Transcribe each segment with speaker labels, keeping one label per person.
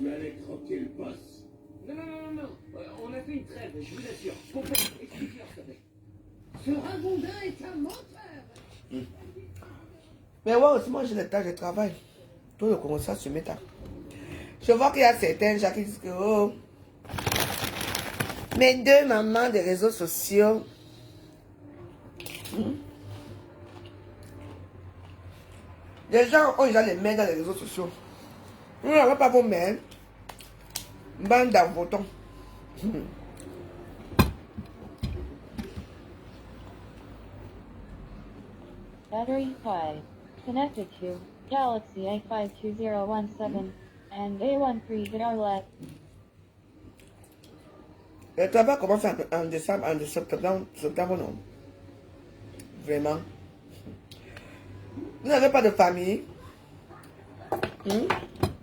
Speaker 1: peux aller tranquille, boss.
Speaker 2: Non. On a fait une trêve, je vous assure. Pompon, explique-leur, s'il te plaît.
Speaker 3: Ce ragondin est un menteur.
Speaker 4: Mais ouais, aussi, moi, j'ai le temps, je travaille. Tout le commence se met à. Je vois qu'il y a certains gens qui disent que, oh, mes deux mamans des réseaux sociaux. Les gens ont déjà les mains dans les réseaux sociaux. Vous n'avez pas vos mains. Bande d'avotons.
Speaker 5: Battery 5. Connected to Galaxy A52017 and A13
Speaker 4: Le travail commence en décembre, septembre, non. Vraiment. Vous n'avez pas de famille.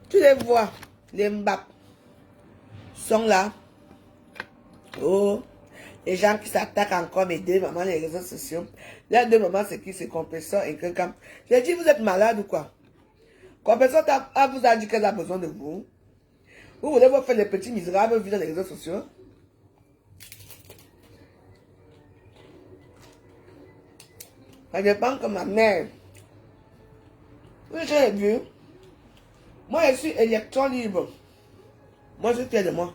Speaker 4: Tu les vois, les Mbap sont là. Oh, les gens qui s'attaquent encore mes deux mamans, les réseaux sociaux. Les deux mamans, c'est qui? C'est Compresseur et quelqu'un. J'ai dit, vous êtes malade ou quoi? Compresseur vous a dit qu'elle a besoin de vous. Vous voulez vous faire les petits misérables vivre dans les réseaux sociaux? Ça dépend que ma mère. Oui, j'ai vu. Moi, je suis électron libre. Moi, je suis fier de moi.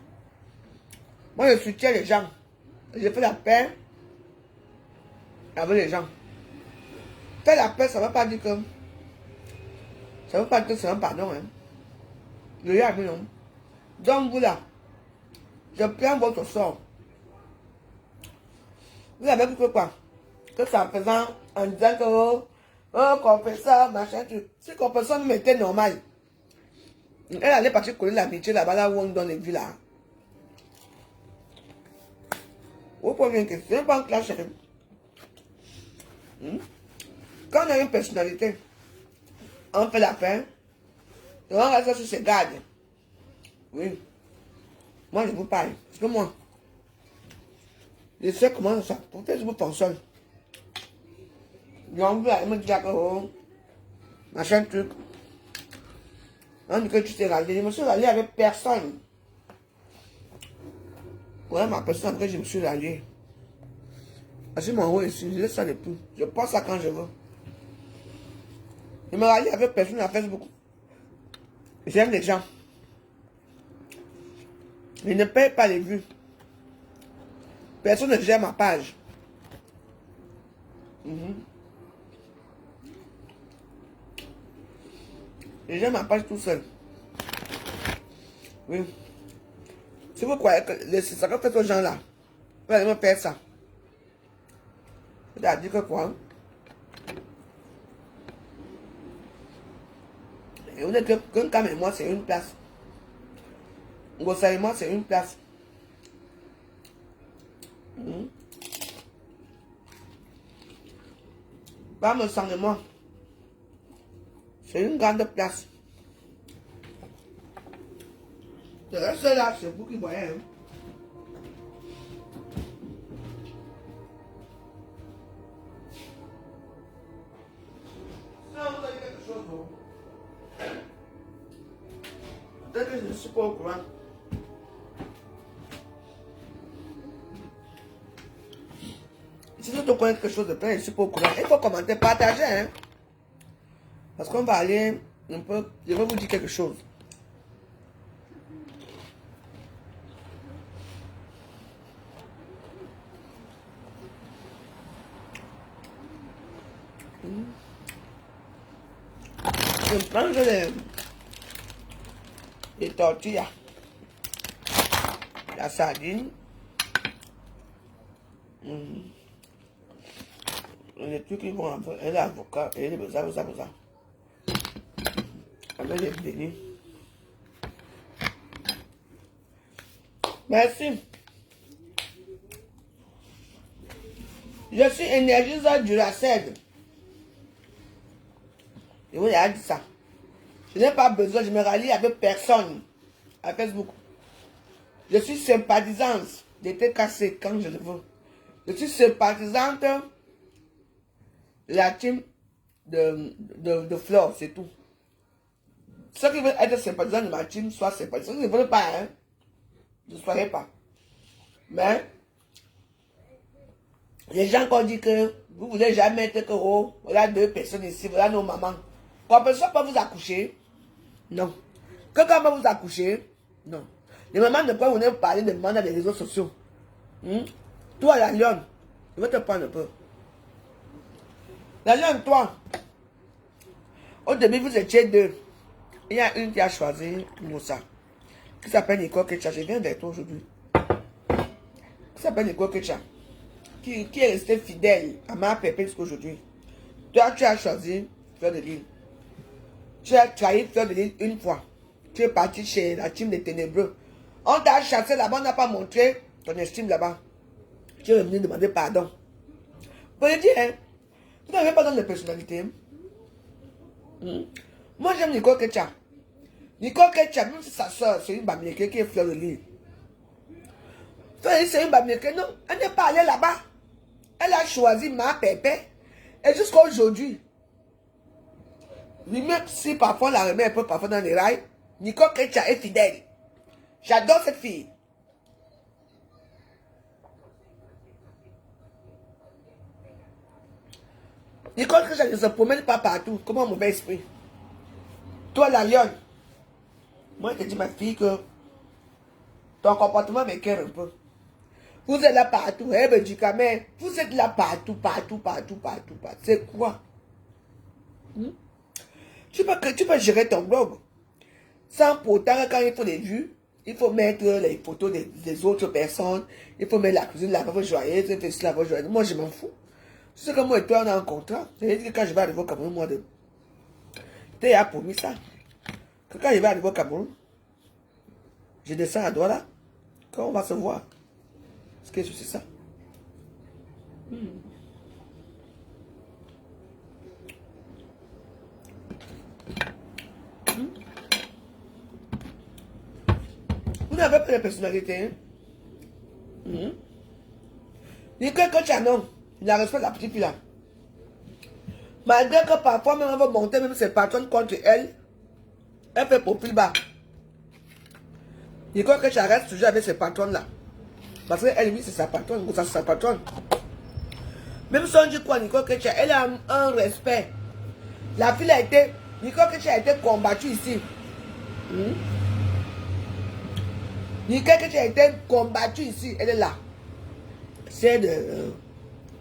Speaker 4: Moi, je soutiens les gens. Je fais la paix avec les gens. Faire la paix, ça ne veut pas dire que... Ça ne veut pas dire que c'est un pardon. Hein. Le gars, non. Donc, vous là, je prends votre sort. Vous avez vu que quoi? Que ça en faisant, en disant que, oh, confesseur, machin, truc. Si confesseur nous mettait normal, elle allait partir coller l'amitié là-bas, là où on donne les vies là. Vous posez une question, pas un clash. Quand on a une personnalité, on fait la paix, et on reste sur ses gardes. Oui. Moi, je vous parle. Parce que moi, je sais comment ça, peut-être je vous fonctionne. Donc, vous allez me dire que, oh, machin truc. On dit que tu t'es rallié. Je me suis rallié avec personne. Ouais, ma personne, après, je me suis rallié. Parce que mon rôle ici, je laisse ça de plus. Je pense ça quand je veux. Je me rallie avec personne à Facebook. J'aime les gens. Je ne paye pas les vues. Personne ne gère ma page. Je gère ma page tout seul. Oui. Si vous croyez que c'est ça que fait aux gens là, vous allez me faire ça. C'est-à-dire que quoi? Et vous dites qu'un cam et moi c'est une place. Gossa et moi c'est une place. Pas me sang de moi. C'est une grande place. Le reste là, c'est vous qui voyez. Hein. Ça, vous avez quelque chose, vous. Peut-être que je ne suis pas au courant. Si tu te connais quelque chose de plein, je ne suis pas au courant. Il faut commenter, partager. Hein. Parce qu'on va aller un peu. Je vais vous dire quelque chose. Je prends les tortillas, la sardine, les trucs qui vont avec, et l'avocat, et les ça. Avec les bénis. Merci. Je suis énergiseur du Duracell. Et vous avez dit ça. Je n'ai pas besoin, je me rallie avec personne à Facebook. Je suis sympathisante de TKC quand je le veux. Je suis sympathisante de la team de Flore, c'est tout. Ceux qui veulent être sympathisants de ma team, soient sympathisants. Ceux qui ne veulent pas, hein, ne soyez pas. Mais, les gens qui ont dit que vous voulez jamais être que, oh, voilà 2 personnes ici, voilà nos mamans. Quand personne ne peut vous accoucher, non. Que quand on va vous accoucher, non. Les mamans ne peuvent venir parler de mamans dans les réseaux sociaux. Toi, la lionne, je vais te prendre un peu. La lionne, toi, au début, vous étiez 2. Il y a une qui a choisi Moussa, qui s'appelle Nicole Ketcha. Je viens vers toi aujourd'hui. Qui s'appelle Nicole Ketcha, qui est restée fidèle à ma pépé jusqu'à aujourd'hui. Toi, tu as choisi Fleur de Lille. Tu as trahi Fleur de Lille une fois. Tu es parti chez la team des Ténébreux. On t'a chassé là-bas, on n'a pas montré ton estime là-bas. Tu es venu demander pardon. Pour le dire, hein, tu n'avais pas dans de personnalité. Moi, j'aime Nicole Ketcha. Nicole Ketcha, même si sa soeur, c'est une Bamileke qui est Fleur de Lille. Fleur de Lille, c'est une Bamileke. Non, elle n'est pas allée là-bas. Elle a choisi ma pépé. Et jusqu'à aujourd'hui, même si parfois on la remet un peu parfois dans les rails, Nicole Ketcha est fidèle. J'adore cette fille. Nicole Ketcha ne se promène pas partout, comme un mauvais esprit. Toi, la lionne, moi je te dis ma fille que ton comportement m'écoeure un peu. Vous êtes là partout, du camé, vous êtes là partout. C'est quoi? Tu peux gérer ton blog. Sans pourtant, quand il faut des vues, il faut mettre les photos des autres personnes. Il faut mettre la cuisine, la veuve joyeuse, la veuve joyeuse. Moi, je m'en fous. Tu sais que moi et toi, on a un contrat. C'est-à-dire que quand je vais arriver au Cameroun, moi, tu as promis ça. Que quand je vais arriver au Cameroun, je descends à Douala. Quand on va se voir. Est-ce que c'est ça? Vous n'avez pas de personnalité. Nicole Ketcha, non. Il a respect de la petite fille là. Malgré que parfois, même elle va monter même ses patrons contre elle, elle fait profil bas. Nicole Ketcha reste toujours avec ses patrons là. Parce qu'elle, oui, c'est sa patronne. Ça, c'est sa patronne. Même si on dit quoi, Nicole Ketcha, elle a un respect. La fille a été. Nicole Ketcha a été combattue ici. Nicole Ketcha a été combattue ici. Elle est là. C'est de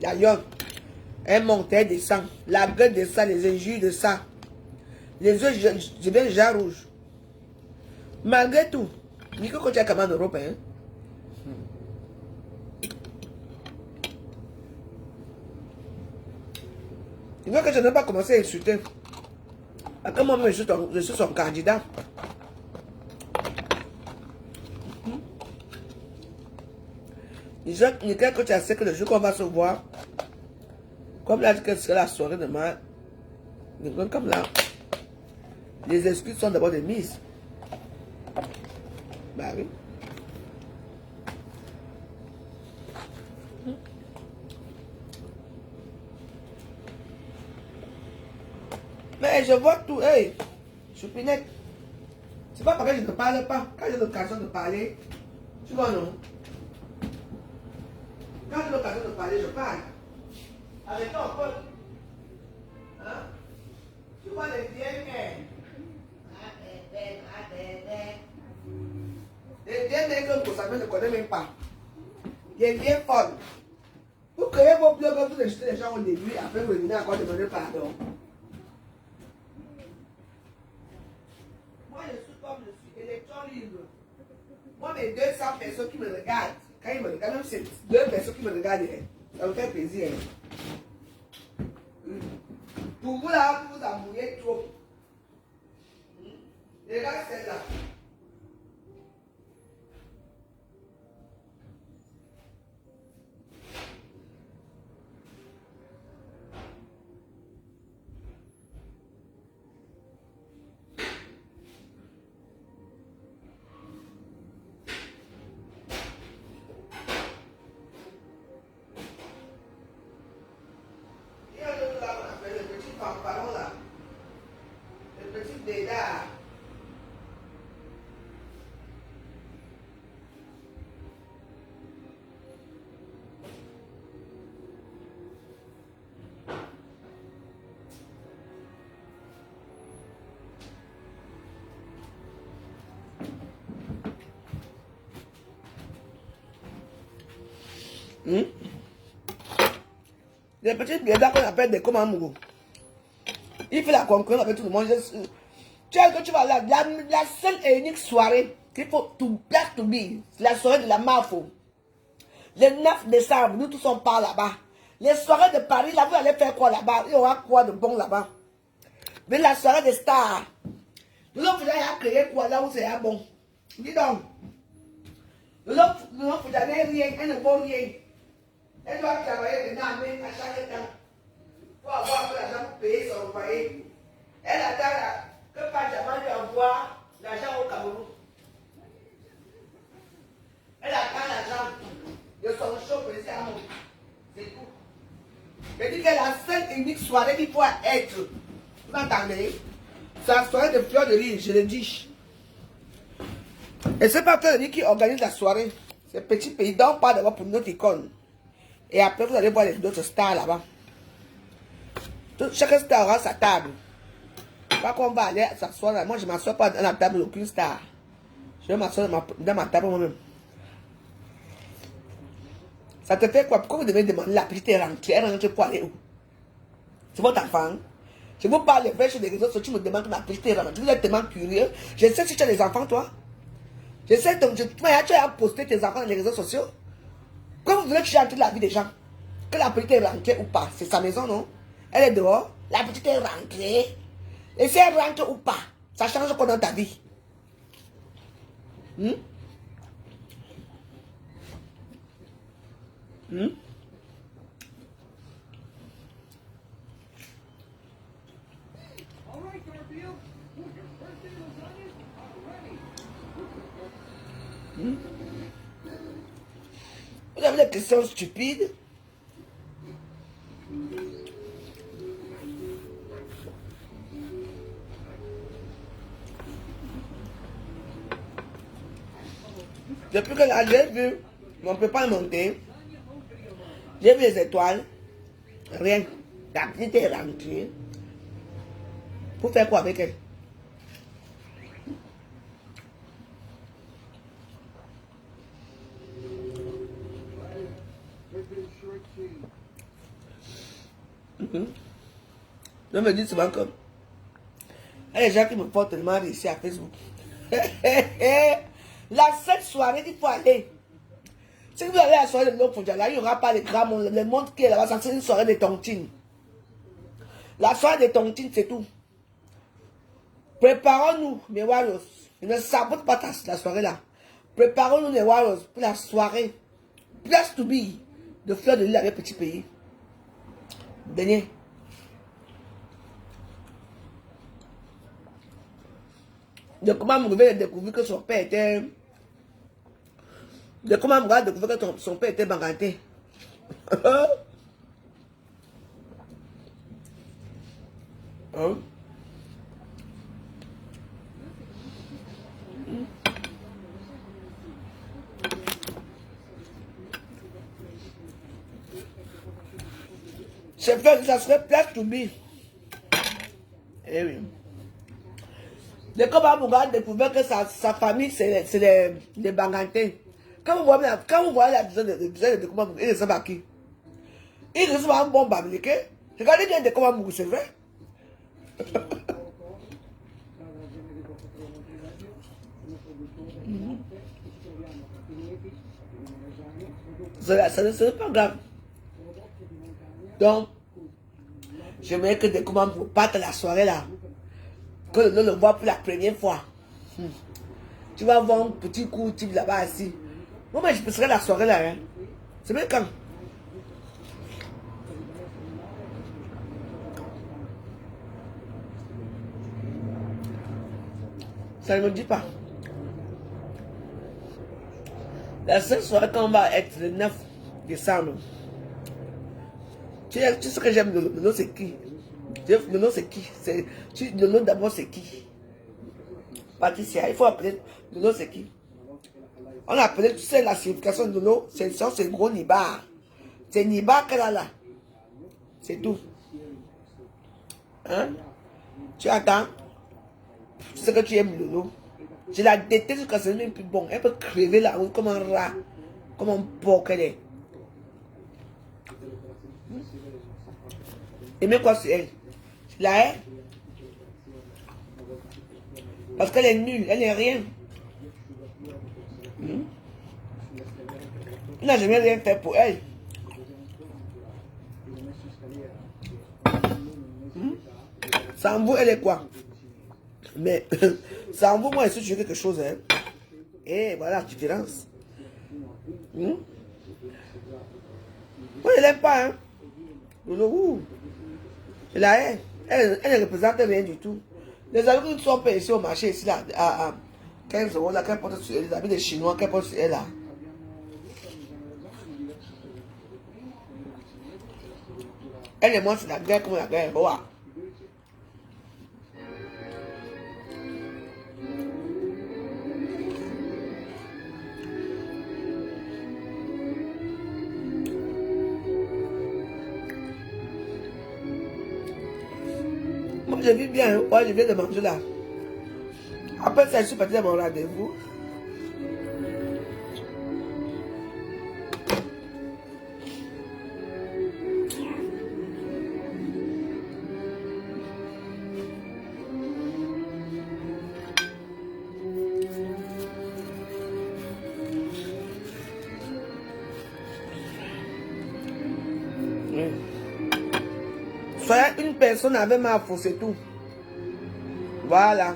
Speaker 4: la lionne. Elle monte, elle descend. La gueule descend, les injures de ça. Les yeux, je viens déjà rouge. Malgré tout, Nicole Ketcha est quand même en Europe, hein. Il veut que je n'ai pas commencé à insulter. À quel moment je suis son candidat? Nicole Ketcha sait que le jour qu'on va se voir, comme là, que c'est la soirée de ma. Comme là, les excuses sont d'abord des mises. Bah oui. Mais je vois tout, hey, Choupinette. C'est pas parce que je ne parle pas. Quand j'ai l'occasion de parler, tu vois non? Quand j'ai l'occasion de parler, je parle. Arrêtons un peu. Hein? Tu vois les vieilles mères. Les vieilles mères que vous savez ne connaissent même pas. Les vieilles folles. Vous créez vos blogs, vous achetez les gens au début, après vous revenez encore demander pardon. Moi, je suis comme je suis, électron libre. Moi, mes 200 personnes qui me regardent, quand ils me regardent, même c'est 2 personnes qui me regardent, ça me fait plaisir. Pour vous là, vous amourez trop. Regarde celle-là. Pantalon là, le petit bédard. Les petites blédards qu'on appelle des Komamougou. Il fait la concurrence avec tout le monde. Tu sais que tu vas là, la seule et unique soirée qu'il faut to place to be, c'est la soirée de la Mafo. Le 9 décembre, nous tous on part là-bas. Les soirées de Paris, là, vous allez faire quoi là-bas? Il y aura quoi de bon là-bas? Mais la soirée des stars. Nous vous allez créer quoi là où c'est bon? Dis donc. Nous vous allez rien, elle ne vaut rien. Elle doit travailler de l'armée à chaque temps. Pour avoir de l'argent pour payer son foyer. Elle attend là, que Pajama lui envoie l'argent au Cameroun. Elle attend l'argent de son show précis à mon. C'est tout. Je dis que la seule et unique soirée qu'il faut être, vous m'entendez? C'est la soirée de fleurs de lys, je le dis. Et c'est pas fleurs de lys qui organise la soirée. C'est petit pays, donc pas d'abord pour notre icône. Et après, vous allez voir les autres stars là-bas. Chaque star aura sa table. Pas qu'on va aller s'asseoir là. Moi, je ne m'assois pas dans la table d'aucune star. Je vais m'asseoir dans ma table moi-même. Ça te fait quoi? Pourquoi vous devez demander la petite rentrée? Elle rentre pour aller où? C'est votre enfant. Je vous parle vrai sur les réseaux sociaux, tu me demandes la petite rentrée. Vous êtes tellement curieux. Je sais si tu as des enfants, toi. Je sais, tu as posté tes enfants dans les réseaux sociaux. Quand vous voulez que tu entres la vie des gens, que la petite est rentrée ou pas, c'est sa maison, non? Elle est dehors, la petite est rentrée. Et si elle rentre ou pas, ça change quoi dans ta vie?
Speaker 2: All right, Garfield. Your birthday lasagnas are ready.
Speaker 4: Vous avez des questions stupides. Depuis que là, j'ai vu, mais on ne peut pas monter. J'ai vu les étoiles. Rien. La petite est rentrée. Pour faire quoi avec elle? Je me dis souvent que il y a des gens qui me font tellement réussir à Facebook. La seule soirée qu'il faut aller. Si vous allez à la soirée de l'autre là, il n'y aura pas les grands mondes. Le monde qui est là-bas, c'est une soirée de tontine. La soirée de tontine, c'est tout. Préparons-nous, mes warriors. Ne sabote pas la soirée là. Préparons-nous, les warriors, pour la soirée. Place to be de fleurs de lys avec petit pays. Dernier. De comment vous avez découvert que son père était. De comment vous avez découvert que son père était banganté. Hein? C'est fait, ça serait place to be. Eh oui. De comment vous avez découvert que sa famille, c'est les bangantés. Quand vous voyez la vision de comment vous, il ressemble à qui? Il ressemble à un bon babliqué. Regardez bien de comment vous, c'est vrai. Ce n'est pas grave. Donc, j'aimerais que des comment vous partez la soirée là. Que le voit pour la première fois. Tu vas voir un petit coup type là-bas assis. Moi, je passerai la soirée là. Hein. C'est bien quand? Ça ne me dit pas. La seule soirée qu'on va être le 9 décembre. Tu sais ce que j'aime de Lolo, c'est qui? Lolo, c'est qui? Lolo d'abord, c'est qui? Patricia, il faut appeler Lolo, c'est qui? On a appelé, tu sais, la signification de Lolo, c'est gros Nibar. C'est Nibar qu'elle a là. C'est tout. Hein? Tu attends? Tu sais que tu aimes Lolo. Je la déteste quand c'est même plus bon. Elle peut crever la route comme un rat, comme un porc qu'elle est. Aimer quoi sur elle? La haine? Parce qu'elle est nulle, elle n'est rien. Il n'a jamais rien fait pour elle. Sans vous, elle est quoi? Mais sans vous, moi, je suis quelque chose. Hein. Et voilà la différence. Moi, je l'aime pas. Hein. Je la hais. Elle ne représente rien du tout. Les amis qui ne sont pas ici au marché, ici, là, à 15 euros, là, qu'elle porte sur elle, les amis des Chinois, qu'elle porte sur elle, là. Elle et moi, c'est la guerre comme la guerre. Oh, moi, je vis bien. Ouais, je viens de manger là. Après ça, je suis parti à mon rendez-vous. Soyez une personne avec ma force, c'est tout. Voilà.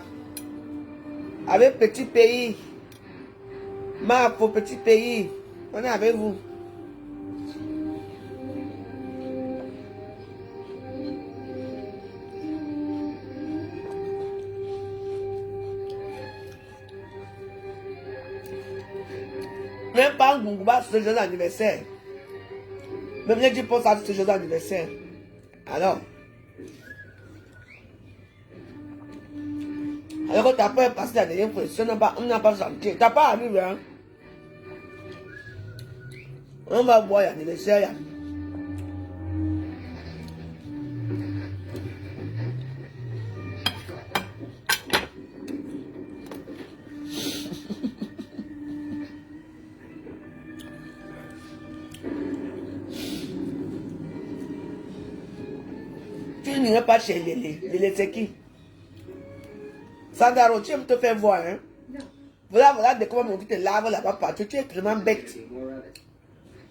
Speaker 4: Avec petit pays. Ma pour petit pays. On est avec vous. Même pas un Gungba sur ce jour d'anniversaire. Même les 10% sur ce jour d'anniversaire. Alors que tu n'as pas passé la dernière position, on n'a pas senti. Tu n'as pas arrivé, hein? On va voir l'anniversaire. Tu n'irais pas chez Lélé. Lélé, c'est qui? Sandaro, tu aimes te faire voir, hein? Voilà de comment on dit te lave là-bas partout. Tu es tellement bête.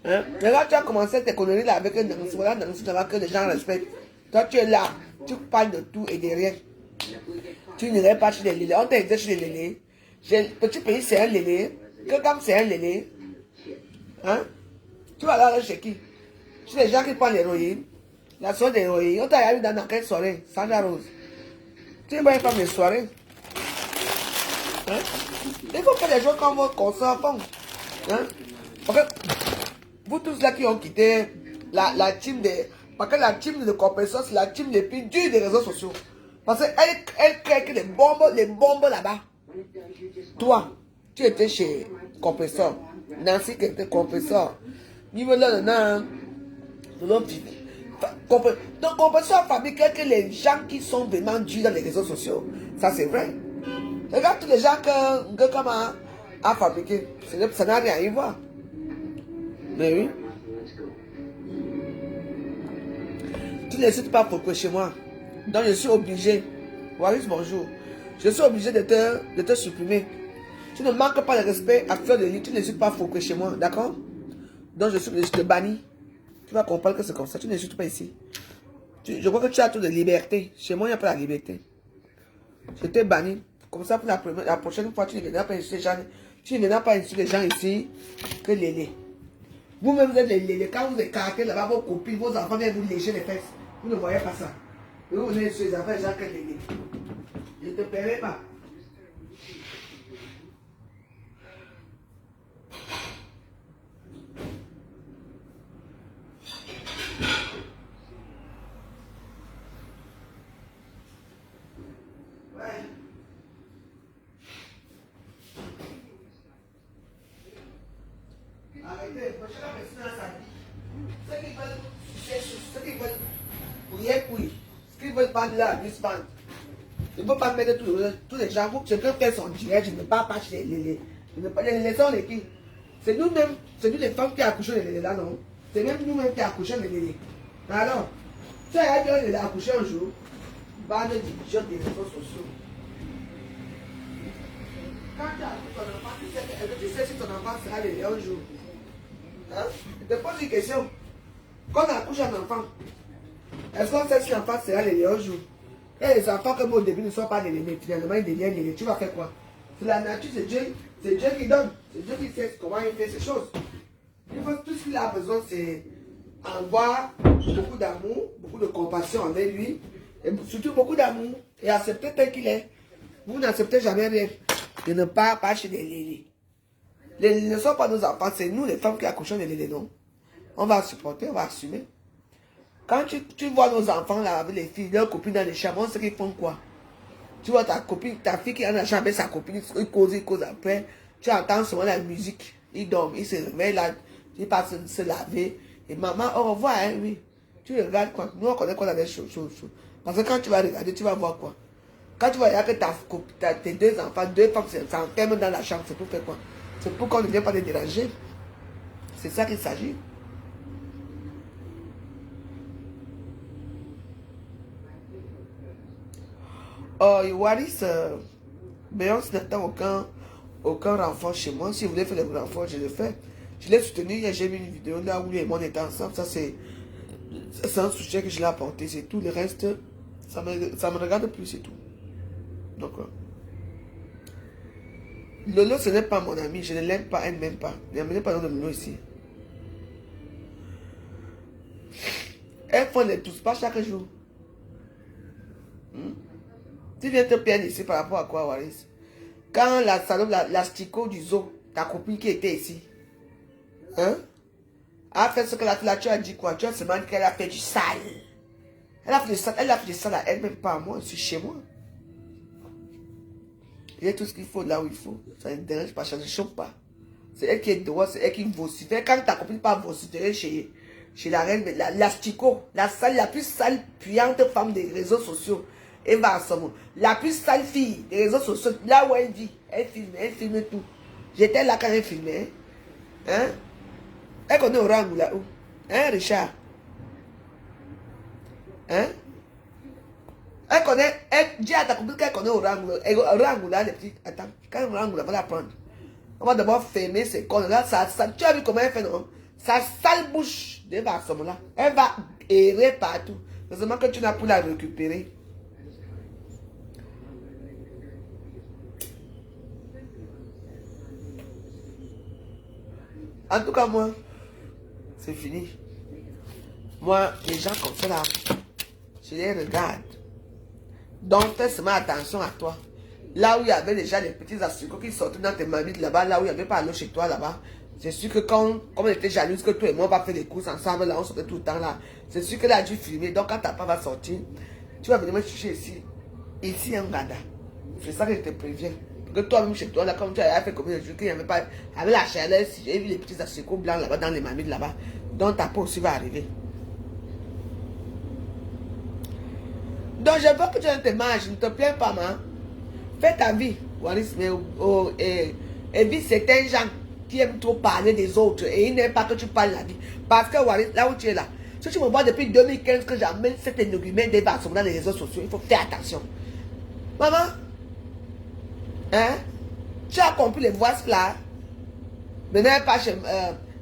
Speaker 4: Hein? Mais là, tu as commencé tes conneries là avec un Nancy. Voilà, Nancy, là que les gens respectent. Toi, tu es là. Tu parles de tout et de rien. Tu n'irais pas chez les Lélé. On t'a aidé chez les Lélé. Petit pays, c'est un Lélé. Que comme c'est un Lélé. Hein? Tu vas là chez qui? Chez les gens qui prennent l'héroïne. La soirée d'héroïne. On t'a eu dans quelle soirée? Sandra Rose. Tu n'es pas une femme de soirée. Hein? Il faut que les gens comme votre consort font. Hein? Parce que vous tous là qui ont quitté la team de... Parce que la team de compensation, c'est la team les plus dures des réseaux sociaux. Parce qu'elle crée que les bombes là-bas. Toi, tu étais chez Compressor. Nancy qui était Compressor. Niveau là, non. Donc, Compressor fabrique que les gens qui sont vraiment durs dans les réseaux sociaux. Ça, c'est vrai. Regarde tous les gens que comment a fabriqué. Ça n'a rien à y voir. Mais oui. Tu ne n'hésites pas pour que chez moi. Donc je suis obligé. Waris, bonjour. Je suis obligé de te supprimer. Tu ne manques pas de respect à Fleur de Lys. Tu n'hésites pas pour que chez moi. D'accord? Donc je suis obligé de te bannir. Tu vas comprendre que c'est comme ça. Tu n'hésites pas ici. Je crois que tu as tout de liberté. Chez moi, il n'y a pas la liberté. Je t'ai banni. Comme ça, pour la prochaine fois, tu ne viendras pas insulter les gens. Tu ne viendras pas insulter les gens ici que Lélé. Vous-même, vous êtes les Lélé. Quand vous écartez là-bas, vos copines, vos enfants viennent vous lécher les fesses. Vous ne voyez pas ça. Et vous venez sur les affaires des gens que Lélé. Je ne te paierai pas. Arrêtez, chacun personne dans sa vie. Ceux qui veulent prier, prient. Ceux qui veulent parler là, ils se bandent. Il ne faut pas mettre tous les gens. Je peux faire son direct, je ne parle pas chez les sont les qui. C'est nous-mêmes, c'est nous les femmes qui accouchent les lélés là, non? C'est même nous-mêmes qui accouchons les lélés. Alors, Tu as dit qu'il a accouché un jour. Bande de dirigeants des réseaux sociaux. Quand tu accouches ton enfant, tu sais si ton enfant sera bébé un jour. Hein? Je te pose une question. Quand on accouche un enfant, est-ce qu'on sait si l'enfant sera bébé un jour? Et les enfants, comme au début, ne sont pas bébés, finalement, ils deviennent bébés. Tu vas faire quoi? C'est la nature, c'est Dieu qui donne. C'est Dieu qui sait comment il fait ces choses. Il faut, tout ce qu'il a besoin, c'est avoir beaucoup d'amour, beaucoup de compassion envers lui, et surtout beaucoup d'amour, et accepter tel qu'il est. Vous n'acceptez jamais rien. De ne pas chez les lélés. Les lélés ne sont pas nos enfants, c'est nous les femmes qui accouchons des lélés, non? On va supporter, on va assumer. Quand tu vois nos enfants là avec les filles, leurs copines dans les chambres, on sait qu'ils font quoi? Tu vois ta copine, ta fille qui est dans la chambre avec sa copine, ils causent après. Tu entends souvent la musique, ils dorment, ils se réveillent là, ils partent se laver. Et maman, au revoir, hein, oui. Tu regardes quoi? Nous on connaît quoi dans les choses. Parce que quand tu vas regarder, tu vas voir quoi? Quand tu vas regarder que tes deux enfants, deux femmes s'enferment dans la chambre, c'est pour faire quoi? C'est pour qu'on ne vienne pas les déranger. C'est ça qu'il s'agit. Oh, Waris, Béance n'attend aucun renfort chez moi. Si vous voulez faire le renfort, je le fais. Je l'ai soutenu, j'ai mis une vidéo là où lui et moi on était ensemble. Ça, c'est un soutien que je l'ai apporté, c'est tout. Le reste, ça me regarde plus, c'est tout. Donc, Lolo, ce n'est pas mon ami, je ne l'aime pas, elle ne m'aime pas. Ne m'amenez pas dans de Lolo ici. Elles font les tous pas chaque jour. Tu viens te plaindre ici par rapport à quoi, Waris? Quand la salope, la stico du zoo, ta copine qui était ici, hein, a fait ce que la tu as dit quoi? Tu as seulement dit qu'elle a fait du sale. Elle a fait du sale à elle, même pas à moi, je suis chez moi. Il y a tout ce qu'il faut là où il faut. Ça ne dérange pas, ça ne choque pas. C'est elle qui est dehors, c'est elle qui vocifère. Quand ta copine pas vociférer chez la reine, la stico, la plus sale, puante femme des réseaux sociaux, Eva Assomo, la plus sale fille des réseaux sociaux, là où elle vit, elle filme tout. J'étais là quand elle filmait. Hein? Elle connaît Orangou là où? Hein, Richard? Hein? Elle dit à ta copine qu'elle connaît Orangou là, les petits. Attends, quand Orangou là, va la prendre. On va d'abord fermer ses cornes là. Tu as vu comment elle fait, non? Sa sale bouche d'Eva Assomo là. Elle va errer partout. Heureusement que tu n'as pu la récupérer. En tout cas, moi, c'est fini. Moi, les gens comme ça là, je les regarde. Donc, fais seulement attention à toi. Là où il y avait déjà les petits assucos qui sortaient dans tes mamites là-bas, là où il n'y avait pas l'eau chez toi là-bas, c'est sûr que comme on était jalouse que toi et moi on va faire les courses ensemble, là on sortait tout le temps là, c'est sûr que là tu filmer. Donc quand ta part va sortir, tu vas venir me chercher ici en Ghana. C'est ça que je te préviens. Que toi-même chez toi, là, comme tu as fait combien de jours qu'il n'y avait pas, avec la chaleur, si j'ai vu les petits assucos blancs là-bas dans les mamites là-bas, donc ta peau aussi va arriver. Donc je veux que tu ne te manges, ne te plains pas, man. Fais ta vie, Waris, mais évite certains gens qui aiment trop parler des autres et ils n'aiment pas que tu parles la vie. Parce que Waris, là où tu es là, si tu me vois depuis 2015 que j'amène cet énergumène des vaccins dans les réseaux sociaux, il faut faire attention. Maman, hein? Tu as compris les voix là? Maintenant, pas chez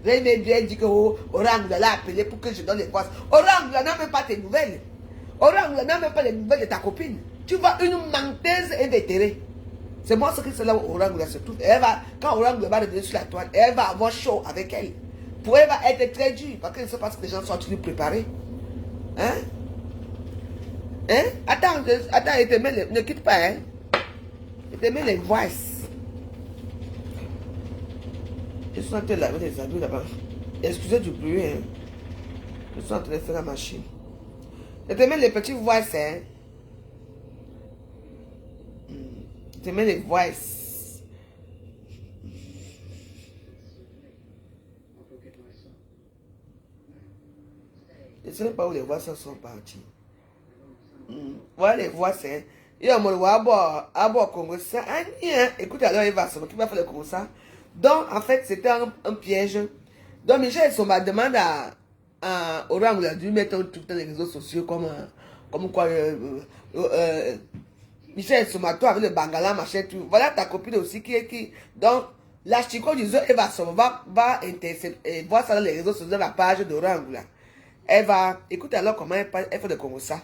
Speaker 4: Rémi bien dit que Orang l'a appelé pour que je donne les voix. Orang n'a même pas tes nouvelles. Orang n'a même pas les nouvelles de ta copine. Tu vois une menteuse invétérée. C'est moi ce qui c'est là où Orang se trouve. Quand Orang va revenir sur la toile, elle va avoir chaud avec elle. Pour elle va être très dure parce qu'elle ne sait pas ce que les gens sont en train de préparer. Hein? Hein? Attends, ne quitte pas, hein? Je te mets les voices. Je suis en train de laver les habits là-bas. Excusez du bruit, hein? Je suis en train de faire la machine. Je te mets les petits voices, hein? Je te mets les voices. Je ne sais pas où les voices sont parties. Voilà les voices, hein? Il y a un mot à boire Congo. Écoute, alors il va se qui va faire le Congo ça. Donc, en fait, c'était un piège. Donc, Michel Somba demande à Orang, il a dû mettre un truc dans les réseaux sociaux comme quoi. Michel Somato avec le Bangala, machin, tout. Voilà ta copine aussi donc, la Chico du elle va voir ça dans les réseaux sociaux, la page d'Orang, là. Elle va, écoute alors comment elle fait de Congo ça.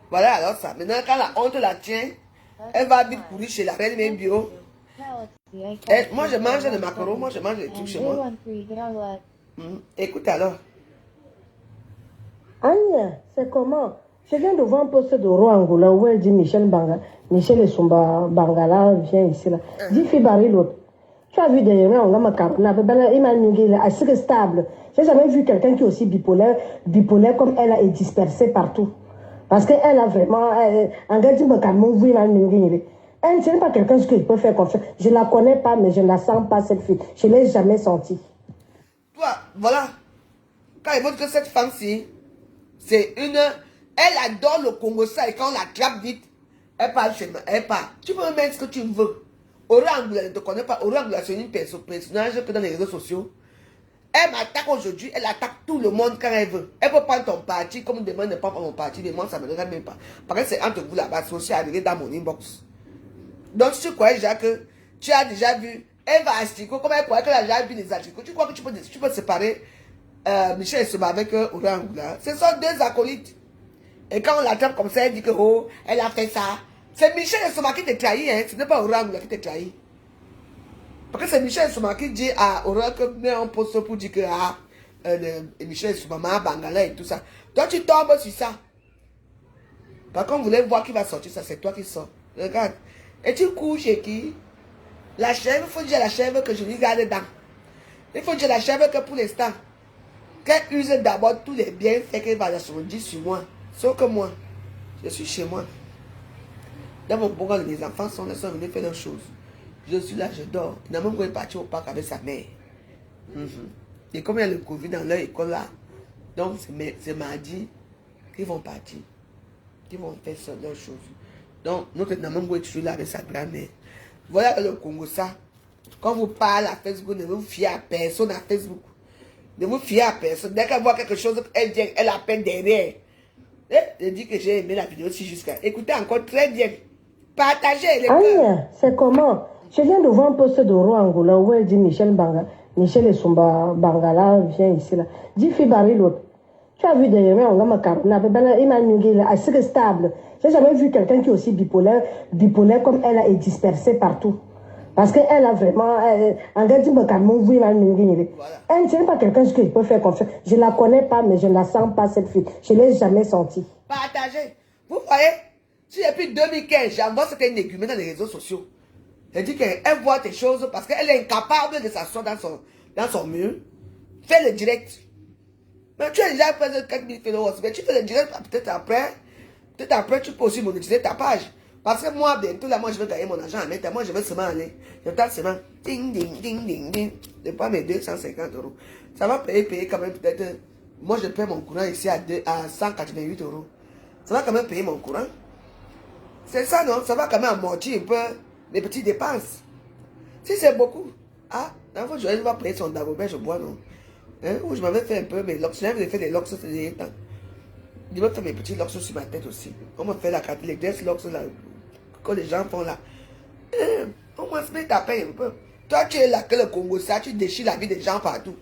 Speaker 4: Voilà alors ça. Maintenant, quand la honte la tient, elle va vite courir chez la reine même bio. Moi, je mange le macaron, moi, je mange les trucs chez moi. Écoute alors.
Speaker 1: Agne, c'est comment? Je viens de voir un poste de Angola où elle dit Michel Sumba Bangala vient ici là. Dis Fibari l'autre. Tu as vu derrière on a ma carte, il est assez stable. J'ai jamais vu quelqu'un qui est aussi bipolaire comme elle est dispersée partout. Parce qu'elle a vraiment un gars dit elle, ce n'est pas quelqu'un qui peut faire confiance. Je la connais pas, mais je ne la sens pas cette fille. Je ne l'ai jamais sentie.
Speaker 4: Toi, voilà. Quand il montre que cette femme-ci, c'est une. Elle adore le Congo ça et quand on la trappe vite, elle parle chez moi. Elle parle. Tu peux me mettre ce que tu veux. Orang, ne te connaît pas. Orang, c'est une personnage que dans les réseaux sociaux. Elle m'attaque aujourd'hui, elle attaque tout le monde quand elle veut. Elle peut prendre ton parti, comme demain ne pas prendre mon parti, mais moi ça ne me regarde même pas. Parce que c'est entre vous là-bas, c'est aussi arrivé dans mon inbox. Donc si tu crois déjà que tu as déjà vu, elle va acheter, comme elle croit qu'elle a déjà vu les asticots, tu crois que tu peux séparer Michel Soma avec Orang là. Ce sont deux acolytes. Et quand on l'attrape comme ça, elle dit que oh, elle a fait ça. C'est Michel Soma qui t'a trahi, hein. Ce n'est pas Orang qui t'a trahi. Parce que c'est Michel Soma qui dit à Orang que met un poste pour dire que Michel Soma, Bangala et tout ça. Toi tu tombes sur ça. Par contre, vous voulez voir qui va sortir ça, c'est toi qui sors. Regarde. Et tu couches chez qui? La chèvre, il faut dire à la chèvre que je lui garde dedans. Il faut dire à la chèvre que pour l'instant, qu'elle use d'abord tous les bienfaits qu'elle va se dire sur moi. Sauf que moi, je suis chez moi. Dans mon programme, les enfants sont venus faire leurs choses. Je suis là, je dors. Il n'a même pas parti au parc avec sa mère. Et comme il y a le Covid dans leur école là, donc c'est mardi qu'ils vont partir. Ils vont faire leurs choses. Donc, notre Namangou est toujours là avec sa grand-mère. Voilà le Congo ça. Quand vous parlez à Facebook, ne vous fiez à personne à Facebook. Ne vous fiez à personne. Dès qu'elle voit quelque chose, elle dit, elle appelle derrière. Elle dit que j'ai aimé la vidéo aussi jusqu'à. Écoutez encore très bien. Partagez les
Speaker 1: cœurs. C'est comment? Je viens de voir un poste de Angola où elle dit Michel Sumba Bangala vient ici là. Dis Fibari l'autre. Tu as vu derrière on a ma carte, il est assez stable. J'ai jamais vu quelqu'un qui est aussi bipolaire comme elle est dispersée partout. Parce qu'elle a vraiment un gars dit elle, ce n'est pas quelqu'un qui peut faire confiance. Je ne la connais pas, mais je ne la sens pas cette fille. Je ne l'ai jamais sentie.
Speaker 4: Partagez. Vous voyez, si depuis 2015, j'envoie ce qu'elle négumée dans les réseaux sociaux. Elle dit qu'elle voit des choses parce qu'elle est incapable de s'asseoir dans son mur. Fais le direct. Mais tu as déjà fait 4000 followers. Mais tu fais le direct peut-être après, tu peux aussi monétiser ta page. Parce que moi, bientôt, là, moi, je vais gagner mon argent. Mais moi, je vais seulement aller. Je tape seulement. Ding, ding, ding, ding, ding. Je prends mes 250 €. Ça va payer quand même peut-être. Moi, je paie mon courant ici à 188 €. Ça va quand même payer mon courant. C'est ça, non? Ça va quand même amortir un peu mes petites dépenses. Si c'est beaucoup. Ah, dans votre journée, je vais payer son dagobert, je bois, non? Hein? Ou je m'avais fait un peu mes locks. J'avais fait des locks ces derniers temps. Je vais faire mes petits locks sur ma tête aussi. On me fait la carte, les dress locks là, que les gens font là. On m'a se met ta paix un peu. Toi, tu es là que le Congo, ça, tu déchires la vie des gens partout.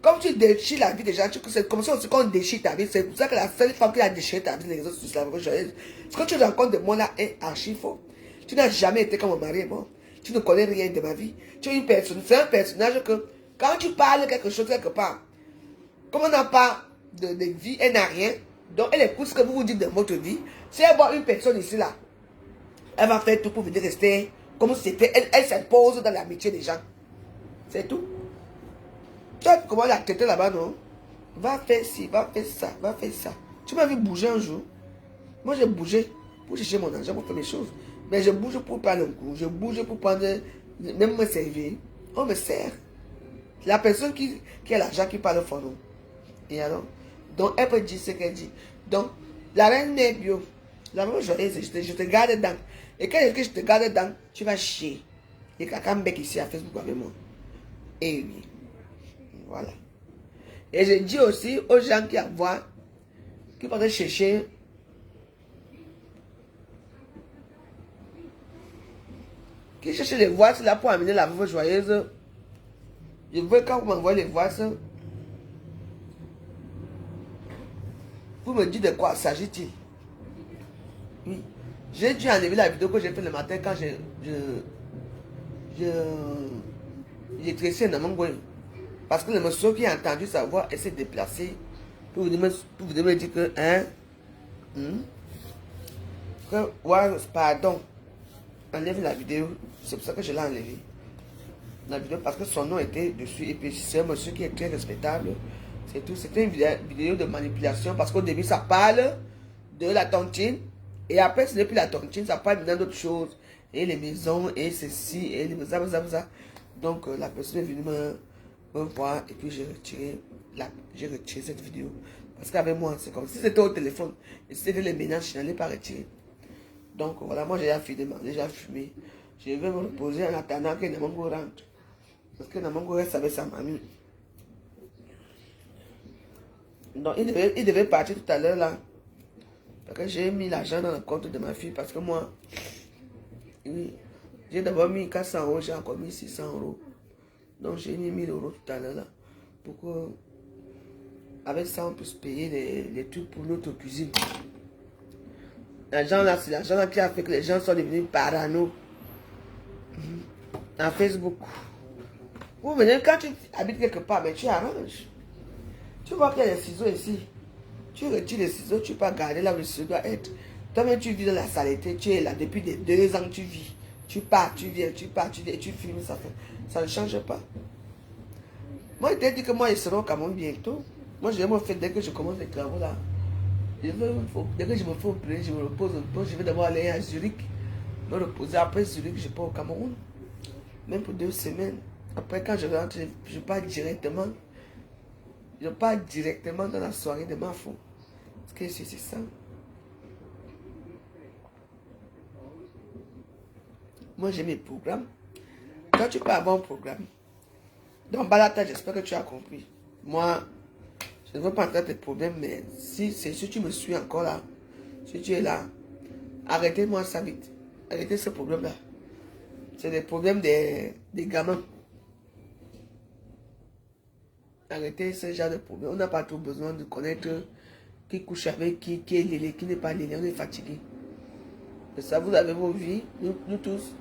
Speaker 4: Comme tu déchires la vie des gens, c'est comme ça aussi qu'on déchire ta vie. C'est pour ça que la seule femme qui a déchiré ta vie, les réseaux sociaux, ce que tu rencontres de moi là est archi faux. Tu n'as jamais été comme mon mari est mort. Tu ne connais rien de ma vie. Tu es une personne, c'est un personnage que quand tu parles quelque chose quelque part, comme on n'a pas de vie, elle n'a rien. Donc elle écoute ce que vous vous dites de votre vie. Si elle voit une personne ici là, elle va faire tout pour venir rester comme si c'était. Elle s'impose dans l'amitié des gens. C'est tout. Tu vois comment elle a traité là-bas, non? Va faire ci, va faire ça, va faire ça. Tu m'as vu bouger un jour. Moi j'ai bougé pour chercher mon argent, pour faire mes choses. Mais je bouge pour prendre un coup. Je bouge pour prendre. Même me servir. On me sert. La personne qui a l'argent qui parle fort, non? Et alors? Donc, elle peut dire ce qu'elle dit. Donc, la reine mère bio, la même chose, je te garde dedans. Et quand je te garde dedans, tu vas chier. Et quelqu'un bec ici à Facebook avec moi. Et oui. Voilà. Et je dis aussi aux gens qui envoient, qui vont chercher qui cherchent les voix là pour amener la veuve joyeuse. Je veux quand vous m'envoyez les voix, vous me dites de quoi s'agit-il? Oui. J'ai dû enlever la vidéo que j'ai fait le matin quand j'ai tressé un amango. Parce que le monsieur qui a entendu sa voix, elle s'est déplacée pour vous me dire que, hein, que, ouais, pardon, enlève la vidéo. C'est pour ça que je l'ai enlevé. La vidéo parce que son nom était dessus et puis c'est un monsieur qui est très respectable. C'est tout. C'était une vidéo de manipulation parce qu'au début ça parle de la tontine et après ce n'est plus la tontine, ça parle maintenant d'autres choses et les maisons et ceci et les ça. Donc la personne est venue me voir et puis j'ai retiré cette vidéo parce qu'avec moi c'est comme si c'était au téléphone et si c'était les ménages je n'allais pas retirer. Donc voilà, moi j'ai déjà fumé. Je vais me reposer en attendant que Namango rentre. Parce que Namango reste avec sa mamie. Donc il devait partir tout à l'heure là. Parce que j'ai mis l'argent dans le compte de ma fille. Parce que moi, oui, j'ai d'abord mis 400 €, j'ai encore mis 600 €. Donc j'ai mis 1000 € tout à l'heure là. Pour que, avec ça, on puisse payer les trucs pour notre cuisine. L'argent là, c'est l'argent là qui a fait que les gens sont devenus parano. En Facebook. Vous venez, quand tu habites quelque part, mais tu arranges. Tu vois qu'il y a des ciseaux ici. Tu retires les ciseaux, tu peux pas garder là où le ciseau doit être. Toi-même, tu vis dans la saleté, tu es là depuis des 2 ans, tu vis. Tu pars, tu viens, tu pars, tu viens, tu filmes, ça ne change pas. Moi, je t'ai dit que moi, ils seront au Cameroun bientôt. Moi, je vais me faire dès que je commence les travaux là. Dès que je me fais opérer, je me repose un peu. Je vais d'abord aller à Zurich, me reposer. Après Zurich, je pars au Cameroun. Même pour 2 semaines. Après, quand je rentre, je pars directement. Je pars directement dans la soirée de ma femme. Parce que c'est ça. Moi, j'ai mes programmes. Quand tu peux avoir un programme, dans Balata, j'espère que tu as compris. Moi, je ne veux pas entrer dans tes problèmes, mais si tu me suis encore là, si tu es là, arrêtez-moi ça vite. Arrêtez ce problème-là. C'est des problèmes des gamins. Arrêtez ce genre de problème. On n'a pas trop besoin de connaître qui couche avec qui est lélé, qui n'est pas lélé. On est fatigué. Et ça, vous avez vos vies. Nous tous,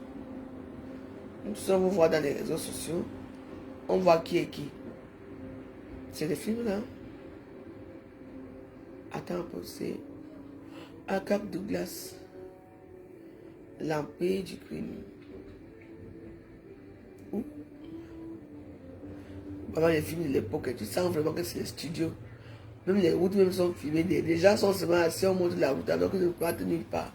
Speaker 4: on vous voit dans les réseaux sociaux. On voit qui est qui. C'est des films là. Attends un peu, c'est Akab Douglas. L'empire du crime. Où? Pendant les films de l'époque, tu sens vraiment que c'est le studio. Même les routes même sont filmées. Les gens sont seulement assis au monde de la route alors qu'ils ne peuvent pas tenir pas.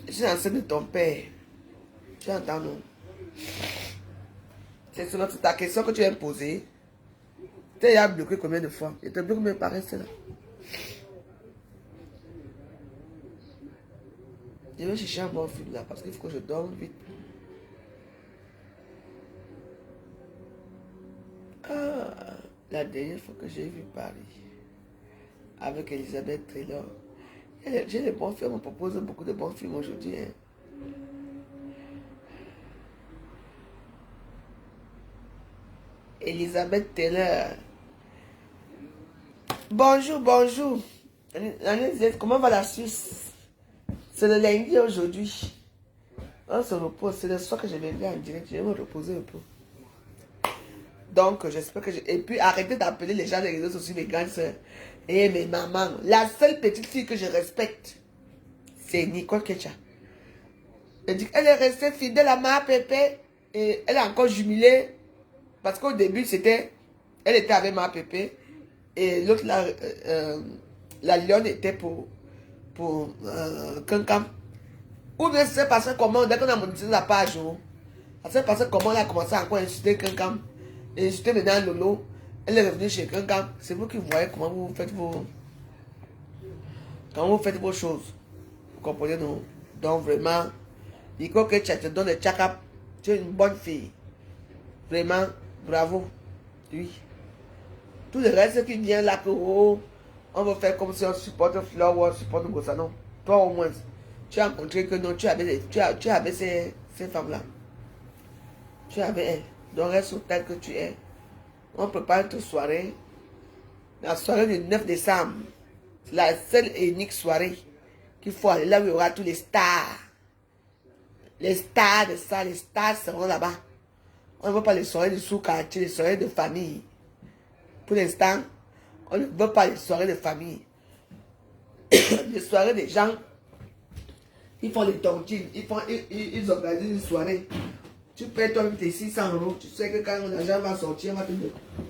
Speaker 4: Je suis enceinte de ton père. Tu entends, non? C'est sur ta question que tu viens me poser. Tu as bloqué combien de fois? Je te bloque même par rester là. Je vais chercher un bon film là parce qu'il faut que je dorme vite. Ah, la dernière fois que j'ai vu Paris avec Elisabeth Taylor. J'ai des bons films, on me propose beaucoup de bons films aujourd'hui. Hein. Elisabeth Taylor. Bonjour, bonjour. Comment va la Suisse? C'est le lundi aujourd'hui. On se repose. C'est le soir que je vais venir en direct. Je vais me reposer un peu. Donc, j'espère que Et puis, arrêtez d'appeler les gens des réseaux sociaux, mes grandes soeurs. Et mes mamans. La seule petite fille que je respecte, c'est Nicole Ketcha. Elle est restée fidèle à ma pépé. Et elle a encore jumelé. Parce qu'au début, elle était avec ma pépé. Et l'autre, la lionne était pour Kankam. Ou bien c'est parce que comment, dès qu'on a monétisé la page, c'est parce que comment elle a commencé à encore insulter Kankam. Et insulter maintenant Lolo. Elle est revenue chez Kankam. C'est vous qui voyez comment vous faites vos choses. Vous comprenez, non? Donc, vraiment, il faut que tu te donnes le check-up. Tu es une bonne fille. Vraiment, bravo. Oui. Tout le reste qui vient là, que oh, on va faire comme si on supporte Fleur ou on supporte Gossa. Non. Toi, au moins, tu as montré que non, tu avais ces femmes-là. Tu avais elles. Donc, reste tel que tu es. On prépare une soirée. La soirée du 9 décembre. C'est la seule et unique soirée qu'il faut aller là où il y aura tous les stars. Les stars de ça, les stars seront là-bas. On ne veut pas les soirées de sous-quartier, les soirées de famille. Pour l'instant, on ne veut pas les soirées de famille. Les soirées des gens, ils font les tontines, ils organisent une soirée. Tu payes toi-même tes 600 €. Tu sais que quand l'argent va sortir,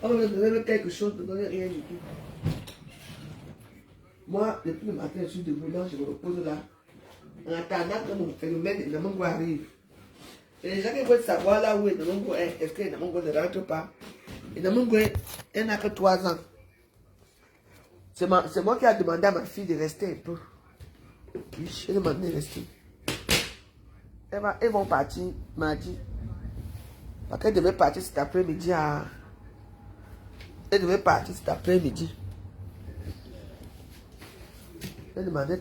Speaker 4: on va te donner quelque chose, ne donner rien du tout. Moi, depuis le matin, je suis debout là, je me repose là. En attendant que mon phénomène de Namongo arrive. Et les gens qui veulent savoir là où est Namongo est, est-ce que Namongo ne rentre pas? Et Namongo, elle n'a que 3 ans. C'est moi qui ai demandé à ma fille de rester un peu. Oui, j'ai demandé de rester. Elles vont partir mardi. Parce qu'elle devait partir cet après-midi à... Elle devait partir cet après-midi. J'ai demandé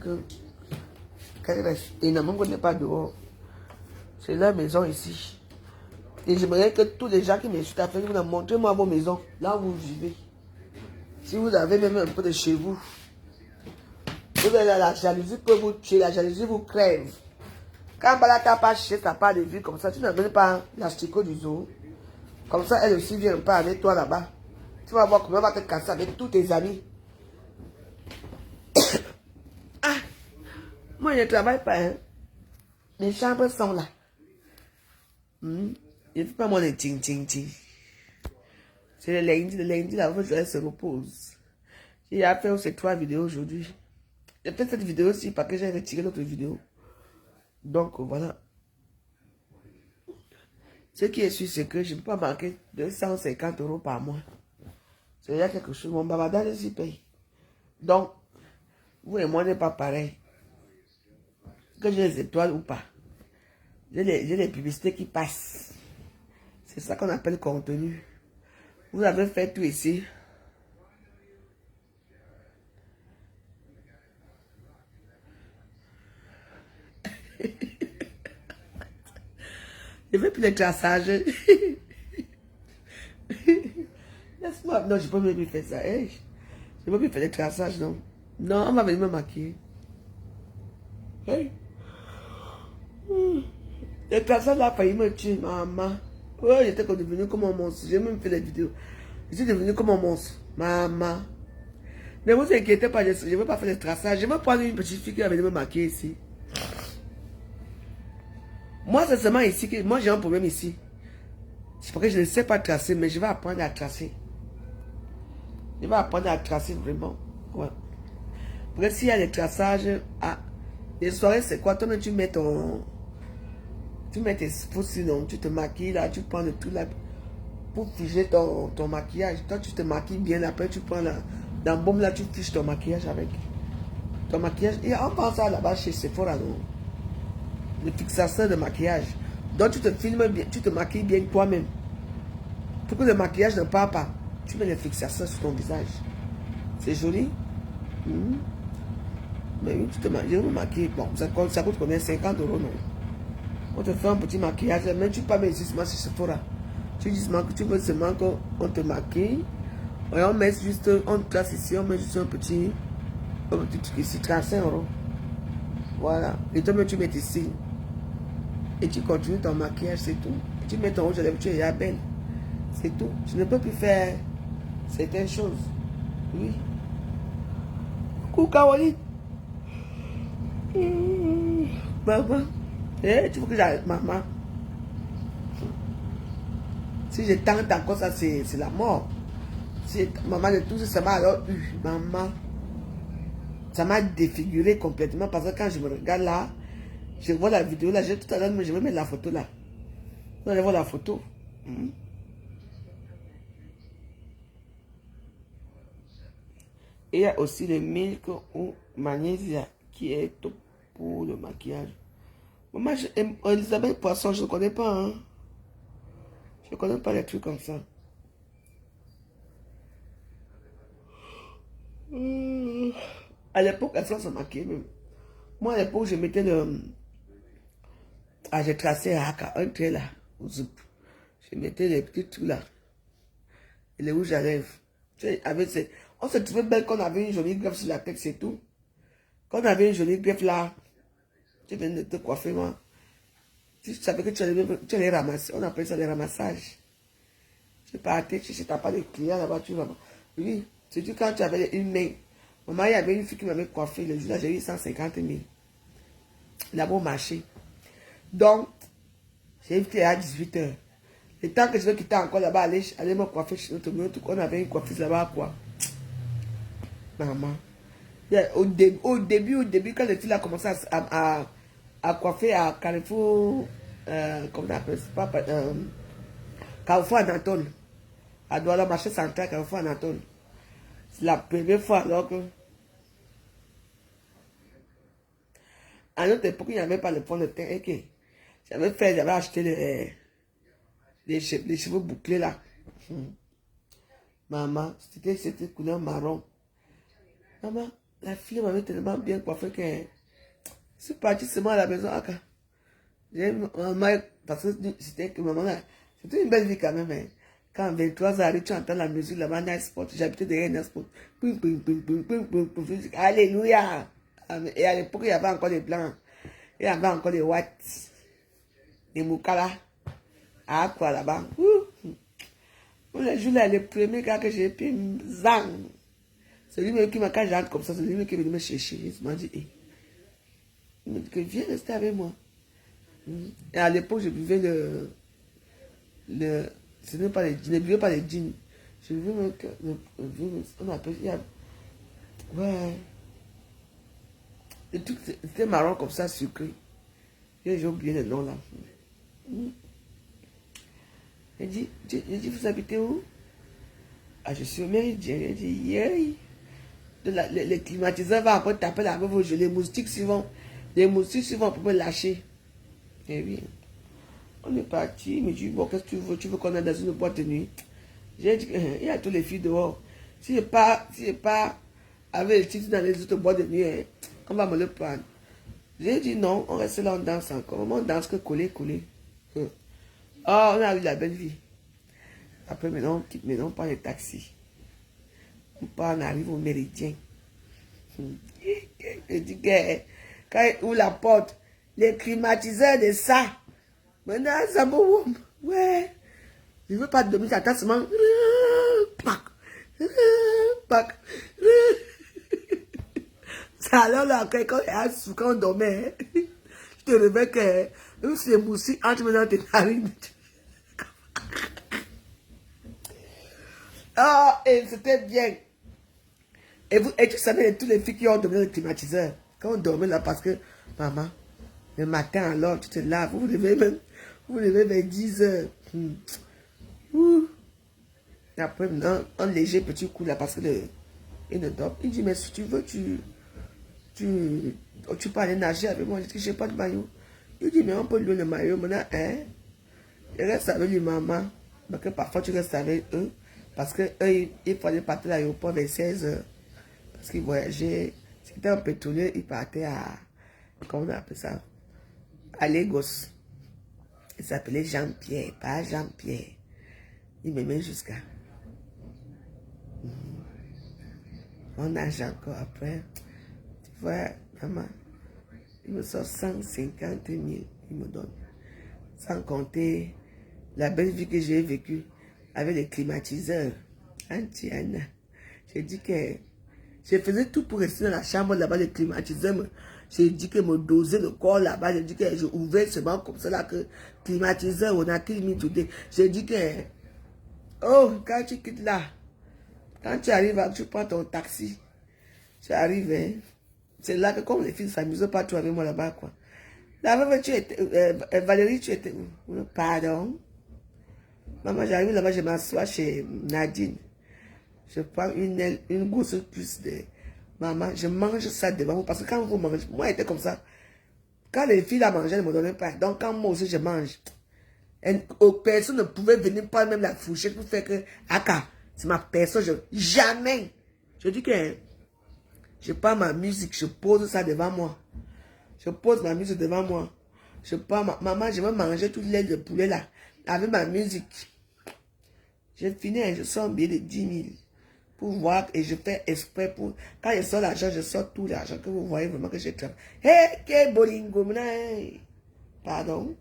Speaker 4: qu'elle reste. Et Namongo n'est pas dehors. C'est leur maison ici. Et j'aimerais que tous les gens qui me suivent à faire, vous montrez-moi vos maisons, là où vous vivez. Si vous avez même un peu de chez vous, vous avez la jalousie peut vous tuer, la jalousie vous crève. Quand Balata passe chez ta part de vie comme ça, tu n'amènes pas l'asticot du zoo. Comme ça, elle aussi vient pas avec toi là-bas. Tu vas voir comment elle va te casser avec tous tes amis. Ah, moi je ne travaille pas. Hein. Mes chambres sont là. Il ne faut pas moi les ting ting ting. C'est le lundi là où elle se repose. J'ai fait ces 3 vidéos aujourd'hui. J'ai fait cette vidéo aussi parce que j'ai retiré l'autre vidéo. Donc voilà. Ce qui est sûr, c'est que je ne peux pas manquer 250 € par mois. C'est déjà quelque chose. Mon babadage s'y paye. Donc, vous et moi n'est pas pareil. Que j'ai les étoiles ou pas. J'ai les publicités qui passent. C'est ça qu'on appelle contenu. Vous avez fait tout ici. Je ne veux plus les traçages. Laisse-moi. Non, je ne peux même plus faire ça. Hey. Je ne peux plus faire les traçages, non. Non, on va venir me maquiller. Hey. Les traçages là, failli me tuer, maman. Ouais, j'étais devenu comme un monstre. J'ai même fait les vidéos. Je suis devenu comme un monstre. Maman. Ne vous inquiétez pas, je ne veux pas faire les traçages. Je vais prendre une petite fille qui va venir me maquiller ici. Moi, c'est seulement ici que moi j'ai un problème ici. C'est parce que je ne sais pas tracer, mais je vais apprendre à tracer. Je vais apprendre à tracer vraiment. Ouais. Parce que s'il y a des traçages, les soirées, c'est quoi? Toi, tu mets ton. Tu mets tes fossiles, non? Tu te maquilles là, tu prends le tout là. Pour figer ton maquillage. Toi, tu te maquilles bien. Après, tu prends l'embaume là, tu fiches ton maquillage avec. Ton maquillage. Et on pense ça là-bas chez Sephora, non? Le fixateur de maquillage. Donc tu te filmes bien, tu te maquilles bien toi-même. Pour que le maquillage ne part pas, tu mets le fixateur sur ton visage. C'est joli. Mais oui, tu te maquilles, je me maquille. Bon, ça coûte combien? 50 € non? On te fait un petit maquillage, mais tu peux pas ici seulement sur Sephora. Tu dis que tu veux seulement qu'on te maquille. Et on met juste, on trace ici, on met juste un petit truc ici, 35 €. Voilà. Et toi, tu mets ici. Et tu continues ton maquillage, c'est tout. Et tu mets ton rouge à lèvres, tu es belle. C'est tout. Tu ne peux plus faire certaines choses. Oui. Coucou, Caroline. Maman. Eh, tu veux que j'arrête, maman? Si je tente encore ça, c'est la mort. Si maman de tout ça m'a alors eu. Maman. Ça m'a défiguré complètement parce que quand je me regarde là, je vois la vidéo là, j'ai tout à l'heure, mais je vais mettre la photo là. Vous allez voir la photo. Et il y a aussi le milk ou magnésia qui est top. pour le maquillage. Maman, Elisabeth Poisson, je ne connais pas. Hein. Je ne connais pas les trucs comme ça. À l'époque, elles se maquillait même. Moi, à l'époque, je mettais le... Ah, j'ai tracé un trait là. Je mettais les petits trucs là. Et les rouges à lèvres. Tu sais, avec ces... On se trouvait belle quand on avait une jolie greffe sur la tête, c'est tout. Quand on avait une jolie greffe là, tu viens de te coiffer, moi. Tu savais que tu allais ramasser. On appelle ça les ramassages. Tu partais, tu n'as pas de clients là-bas, tu ramasses. Oui, c'est tout quand tu avais une main. Maman, il y avait une fille qui m'avait coiffé. Le jour là, j'ai eu 150 000. Il a beau marché. Donc, j'ai évité à 18h. Le temps que je vais quitter encore là-bas, aller me coiffer chez notre maison, on avait une coiffeuse là-bas, quoi. Maman. Au début, quand les filles ont commencé à coiffer à Carrefour, comment on appelle ça, Carrefour Anatole. À Douala, marché central, Carrefour Anatole. C'est la première fois alors que. À notre époque, il n'y avait pas le fond de teint. Okay. J'avais acheté les cheveux bouclés là. Maman, c'était couleur marron. Maman, la fille m'avait tellement bien coiffé que je suis partie seulement à la maison. Maman, parce que c'était que maman là, c'était une belle vie quand même. Hein. Quand 23 arrive, tu entends la musique là-bas, Nice Spot. J'habitais derrière Nice Spot. Alléluia. Et à l'époque, il y avait encore des blancs. Il y avait encore des whites. Des moukala. Ah, quoi là-bas. Le jour là, le premier gars que j'ai pu, zang. C'est lui-même qui m'a, quand j'entre comme ça, c'est lui-même qui est venu me chercher. Il m'a dit, hey. Il m'a dit que viens rester avec moi. Et à l'époque, je buvais ce n'est pas les jeans, je ne buvais pas les jeans. Je buvais même que, on appelle ça, ouais. Et tout, c'était marron comme ça, sucré. J'ai oublié le nom là. Elle dit, vous habitez où? Ah, je suis au Méridien. Elle dit, yeah. Les climatiseurs vont encore taper la meuf au jeu. Les moustiques suivants pour me lâcher. Et oui. On est parti. Il me dit, bon, qu'est-ce que tu veux? Tu veux qu'on aille dans une boîte de nuit? J'ai dit, il y a toutes les filles dehors. Si je pas avec les titres dans les autres boîtes de nuit, on va me le prendre. J'ai dit non, on reste là, on danse encore. On danse que coller. Oh, on a eu la belle vie. Après, maintenant, on prend les taxis. On arrive au Méridien. Je dis que quand il ouvre la porte, les climatiseurs de ça. Maintenant, ça me ouais. Je ne veux pas dormir, j'attends seulement. Pac. Ça alors là, quand on dormait, je te réveille que même si les moustiques entrent maintenant dans tes narines. Ah, et c'était bien. Et tu savais tous les filles qui ont dormi dans le climatiseur. Quand on dormait là, parce que, maman, le matin alors, tu te laves, vous levez vers 10 heures. Et après, maintenant, un léger petit coup là, parce que il ne dort. Il dit, mais si tu veux, tu peux aller nager avec moi. Je dis, je n'ai pas de maillot. Il dit, mais on peut louer le maillot. Maintenant, hein? Je reste avec lui, maman. Parce que parfois, tu restes avec eux. Parce que eux, il fallait partir à l'aéroport vers 16 heures. Parce qu'ils voyageaient. C'était un pétrolier, ils partaient à. Comment on appelle ça? À Lagos. Il s'appelait Jean-Pierre, pas Jean-Pierre. Il me met jusqu'à. On nage encore après. Tu vois, maman, il me sort 150 000, il me donne. Sans compter la belle vie que j'ai vécue avec les climatiseurs. Antiana. J'ai dit que je faisais tout pour rester dans la chambre là-bas, les climatiseurs. J'ai dit que me doser le corps là-bas. J'ai dit que je ouvrais seulement comme ça là que climatiseur, on a qu'il mis tout. J'ai dit que, oh, quand tu quittes là, quand tu arrives, tu prends ton taxi. Tu arrives, hein. C'est là que comme les filles ne s'amusent pas trop avec moi là-bas, quoi. Là-bas, tu étais, Valérie, tu étais où? Pardon. Maman, j'arrive là-bas, je m'assois chez Nadine. Je prends une grosse cuisse de maman, je mange ça devant vous. Parce que quand vous mangez, moi, j'étais comme ça. Quand les filles la mangeaient, elles ne me donnaient pas. Donc, quand moi aussi je mange, personne ne pouvait venir prendre même la fourchette pour faire que, Aka, c'est ma personne, jamais. Je dis que je prends ma musique, je pose ça devant moi. Je pose ma musique devant moi. Je prends maman, je vais manger tout l'aile de poulet là, avec ma musique. Je finis et je sors un billet de 10 000 pour voir et je fais exprès pour... Quand je sors l'argent, je sors tout l'argent que vous voyez vraiment que j'ai travaillé. Hé, que bolingo, pardon.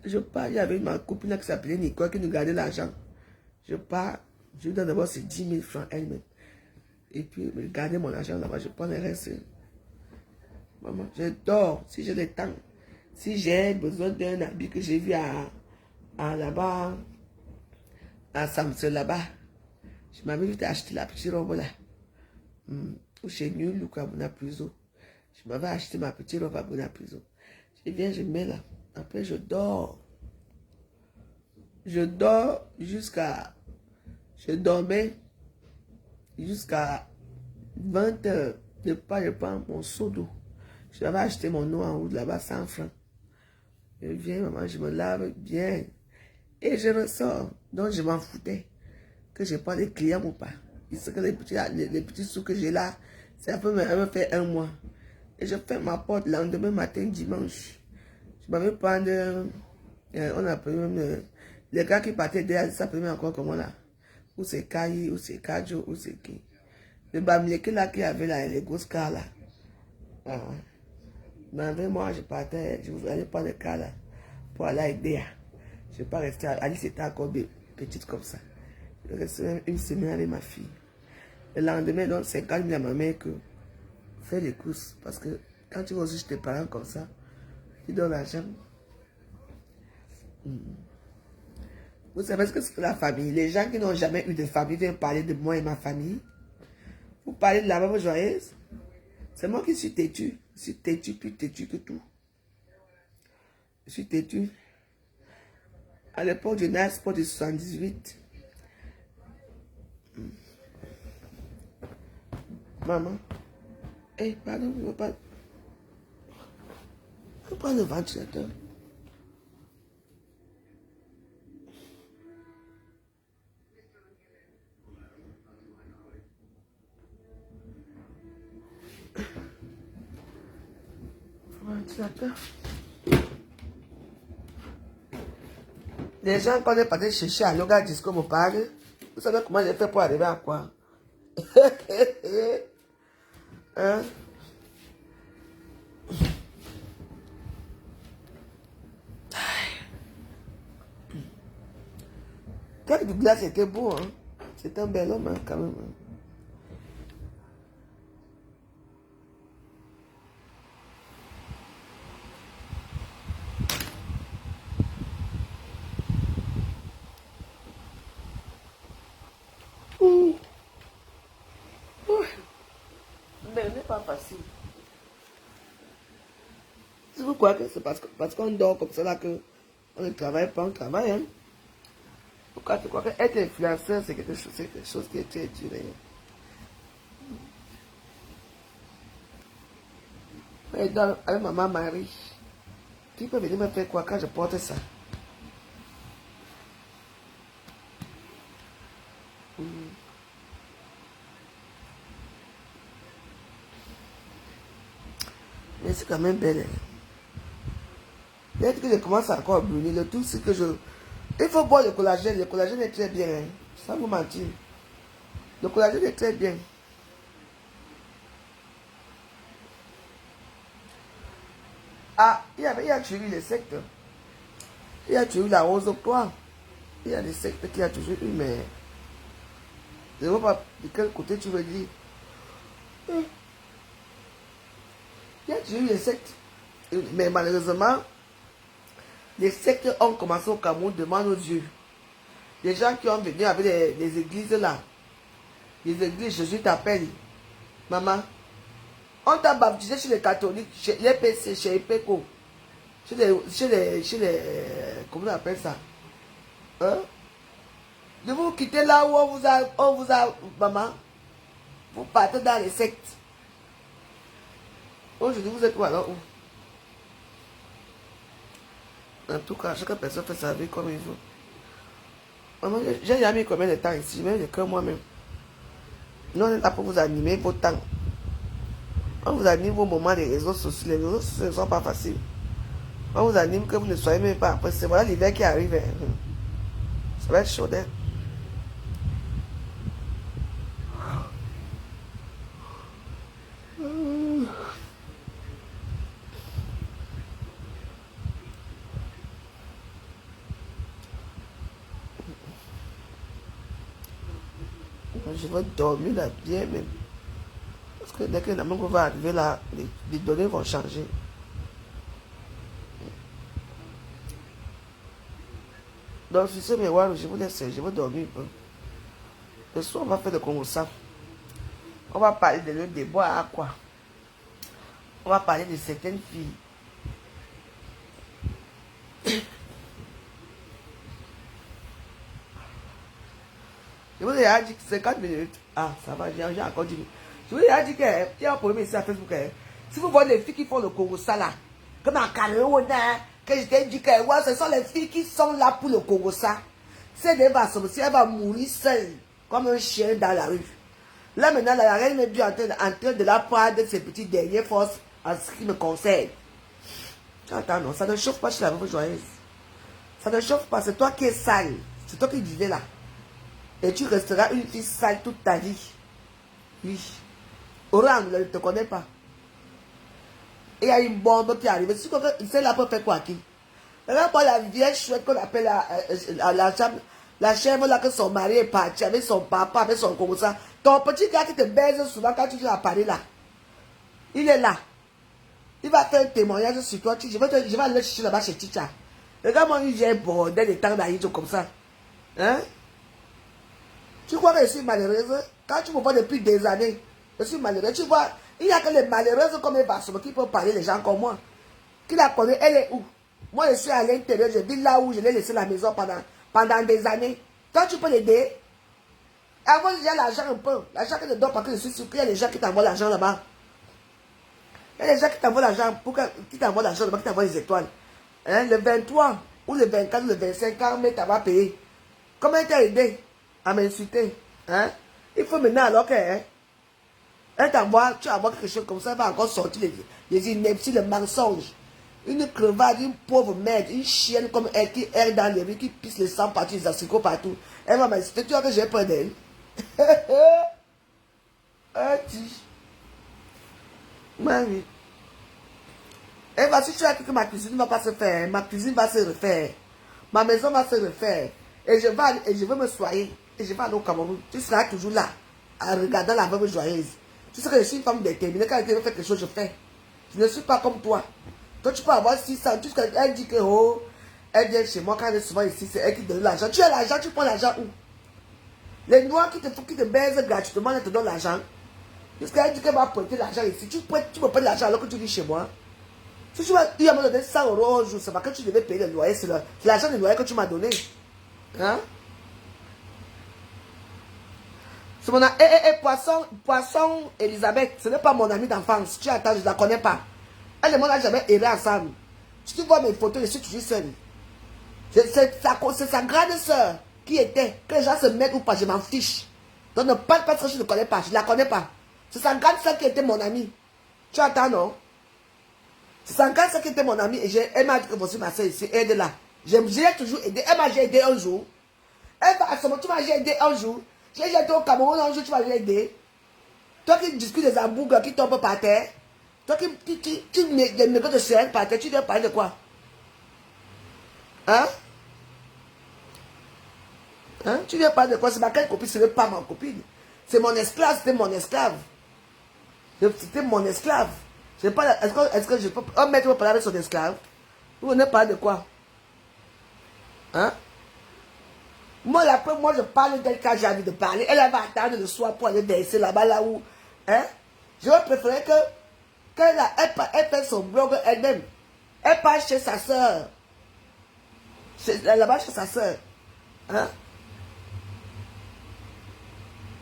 Speaker 4: Je pars, il y avait ma copine là qui s'appelait Nicole qui nous gardait l'argent. Je pars, je lui donne d'abord ces 10 000 francs elle-même. Et puis, je gardais mon argent là-bas, je prends le reste. Maman, je dors si j'ai le temps. Si j'ai besoin d'un habit que j'ai vu à là-bas, à Samsung là-bas, je m'avais vite acheté la petite robe là. Ou chez Nul ou quoi, Bonapuzo. Je m'avais acheté ma petite robe à Bonapuzo. Je viens, je mets là. Après, je dors. Je dors jusqu'à... Je dormais jusqu'à 20 heures. Je prends mon seau d'eau. Je m'avais acheté mon eau en haut là-bas, 100 francs. Je viens, maman, je me lave bien. Et je ressors. Donc, je m'en foutais. Que je prends des clients ou pas. Il sait que les petits sous que j'ai là, ça peut me faire un mois. Et je ferme ma porte le lendemain matin, dimanche. Je m'avais prendre, on appelait même, les gars qui partaient derrière, ça s'appelait encore comment là. Ou c'est Kayi, ou c'est Kajo, ou c'est qui. Le Bamileke là qui avait là, les grosses cars là. Ah, mais avec moi, je partais, je voulais prendre le car là, pour aller avec Déa. Je ne vais pas rester, Alice était encore petite comme ça. Je restais même une semaine avec ma fille. Le lendemain, donc, 50 000 à ma mère que fais les courses. Parce que quand tu vas aussi chez tes parents comme ça, tu donnes l'argent. Vous savez ce que c'est que la famille? Les gens qui n'ont jamais eu de famille viennent parler de moi et ma famille. Vous parlez de la maman joyeuse. C'est moi qui suis têtu. Je suis têtu, plus têtu que tout. Je suis têtu. À l'époque du Nasport de 78. Maman. Eh, pardon, je ne veux pas. Je prends le ventilateur. Ventilateur. Les gens, quand on est parti chercher à Loga Disco me parlent, vous savez comment j'ai fait pour arriver à quoi? Hein? Quel Douglas était beau, hein? C'est un bel homme, hein, quand même. Mais ce n'est pas facile. Si vous croyez que c'est parce qu'on dort comme ça là que on ne travaille pas, on travaille, hein? Pourquoi tu crois qu'être influenceur, c'est quelque chose qui est très dur, hein? Mais avec maman Marie, qui peut venir me faire quoi quand je porte ça? Mais c'est quand même belle. Peut-être que je commence encore à brûler. Le tout, c'est que je... Il faut boire le collagène. Le collagène est très bien. Hein. Sans vous mentir. Le collagène est très bien. Ah, il y a toujours eu les sectes. Il y a toujours eu la rose au poids. Il y a des sectes qui a toujours eu, mais... Je ne sais pas de quel côté tu veux dire. Il y a toujours eu les sectes. Mais malheureusement, les sectes ont commencé au Cameroun devant nos yeux. Les gens qui ont venu avec les églises là. Les églises, Jésus t'appelle. Maman, on t'a baptisé chez les catholiques, chez les PC, chez les PECO. Chez les... Comment on appelle ça? Hein? De vous quitter là où on vous a... Maman, vous partez dans les sectes. Aujourd'hui, vous êtes où alors où? En tout cas, chaque personne fait sa vie comme il veut. Maman, j'ai jamais mis combien de temps ici, même que moi-même. Nous, on est là pour vous animer vos temps. On vous anime vos moments des réseaux sociaux. Les réseaux sociaux ne sont pas faciles. On vous anime que vous ne soyez même pas après. C'est voilà l'hiver qui arrive. Hein. Ça va être chaud, hein. Je vais dormir là bien même. Parce que dès que la main va arriver là, les données vont changer. Donc, sur ce miroir, je vous laisse, je vais dormir un peu. Le soir, on va faire le Congo ça. On va parler de l'eau des bois à quoi. On va parler de certaines filles. Je vous ai dit que 50 minutes. Ah, ça va, j'ai encore 10 minutes. Je vous ai dit que, il y a un problème ici à Facebook. Si vous voyez les filles qui font le Congo ça là, comme en Cameroun, que je t'ai dit que ouais, ce sont les filles qui sont là pour le Congo ça. C'est des vassaux, si elle va mourir seule, comme un chien dans la rue. Là maintenant, la reine est due en train de la prendre de ses petites dernières forces en ce qui me concerne. Attends, non, ça ne chauffe pas chez la veuve joyeuse. Ça ne chauffe pas, c'est toi qui es sale. C'est toi qui vivais là. Et tu resteras une fille sale toute ta vie. Oui. Oran, ne te connaît pas. Et il y a une bombe qui arrive. Si celle-là peut faire quoi qui? Regarde pas la vieille chouette qu'on appelle la chèvre là que son mari est parti avec son papa, avec son comme ça. Ton petit gars qui te baise souvent quand tu viens à Paris là. Il est là. Il va faire un témoignage sur toi. Je vais aller chercher là-bas chez Ticha. Regarde-moi, il vient border des temps d'Aïdjo comme ça. Hein? Tu crois que je suis malheureuse? Quand tu me vois depuis des années, je suis malheureuse. Tu vois, il n'y a que les malheureuses comme Evasso qui peuvent parler les gens comme moi. Qui la connaît, elle est où? Moi, je suis à l'intérieur, je vis là où je l'ai laissé la maison pendant des années. Toi, tu peux l'aider. Avant, il y a l'argent un peu. L'argent que je donne parce que je suis sûr qu'il y a des gens qui t'envoient l'argent là-bas. Il y a des gens qui t'envoient l'argent qui t'envoient l'argent là-bas, qui t'envoient les étoiles. Hein? Le 23 ou le 24 ou le 25 ans, mais tu vas payer. Comment t'as aidé à m'insulter? Hein? Il faut maintenant alors que elle t'envoie, tu envoies quelque chose comme ça, elle va encore sortir les inepties, les mensonges. Une crevade, une pauvre merde, une chienne comme elle qui erre dans les rues, qui pisse le sang partout, les asticots partout. Elle va m'insulter, tu vois que j'ai peur d'elle. Marie. Elle va, si tu as que ma cuisine ne va pas se faire, ma cuisine va se refaire, ma maison va se refaire, et je vais me soigner, et je vais aller au Cameroun. Tu seras toujours là, en regardant la veuve joyeuse. Tu sais que je suis une femme déterminée, quand elle fait quelque chose, je fais. Je ne suis pas comme toi. Toi, tu peux avoir 600, tu sais qu'elle dit que, oh, elle vient chez moi, quand elle est souvent ici, c'est elle qui donne l'argent. Tu as l'argent, tu prends l'argent où? Les noirs qui te baisent gratuitement, elles te donnent l'argent. Puisqu'elle dit qu'elle va prêter l'argent ici. Tu me prêtes l'argent alors que tu vis chez moi. Si tu vas me donner 100 € au jour, c'est pas que tu devais payer le loyer, c'est l'argent du loyer que tu m'as donné. Hein? C'est mon Poisson Elisabeth, ce n'est pas mon amie d'enfance. Tu attends, je ne la connais pas. Elle et moi, on n'a jamais erré ensemble. Si tu vois mes photos, je suis toujours seule. C'est sa grande soeur qui était. Que les gens se mettent ou pas, je m'en fiche. Donc ne parle pas de ça, je ne connais pas. Je ne la connais pas. C'est sa grande soeur qui était mon amie. Tu attends, non? C'est sa grande soeur qui était mon amie. Et elle m'a dit que voici ma soeur ici, aide-la. Je l'ai toujours aidé. Elle m'a aidé un jour. Elle va à ce moment, tu m'as aidé un jour. J'ai été au Cameroun un jour, tu m'as aidé. Toi qui discutes des hamburgers qui tombent par terre. Toi qui mets des mégots de sel par terre, tu dois parler de quoi? Hein? Hein? Tu viens parler de quoi? C'est ma copine, ce n'est pas ma copine. C'est mon esclave, c'était mon esclave. C'était mon esclave. Est-ce que je peux... Un maître peut parler avec son esclave? Vous venez parler de quoi? Hein? Moi, je parle d'elle quand j'ai envie de parler. Elle va attendre le soir pour aller verser là-bas, là où... Hein? Je vais préférer qu'elle fait son blog elle-même. Elle part chez sa soeur. Là-bas chez sa soeur. Hein?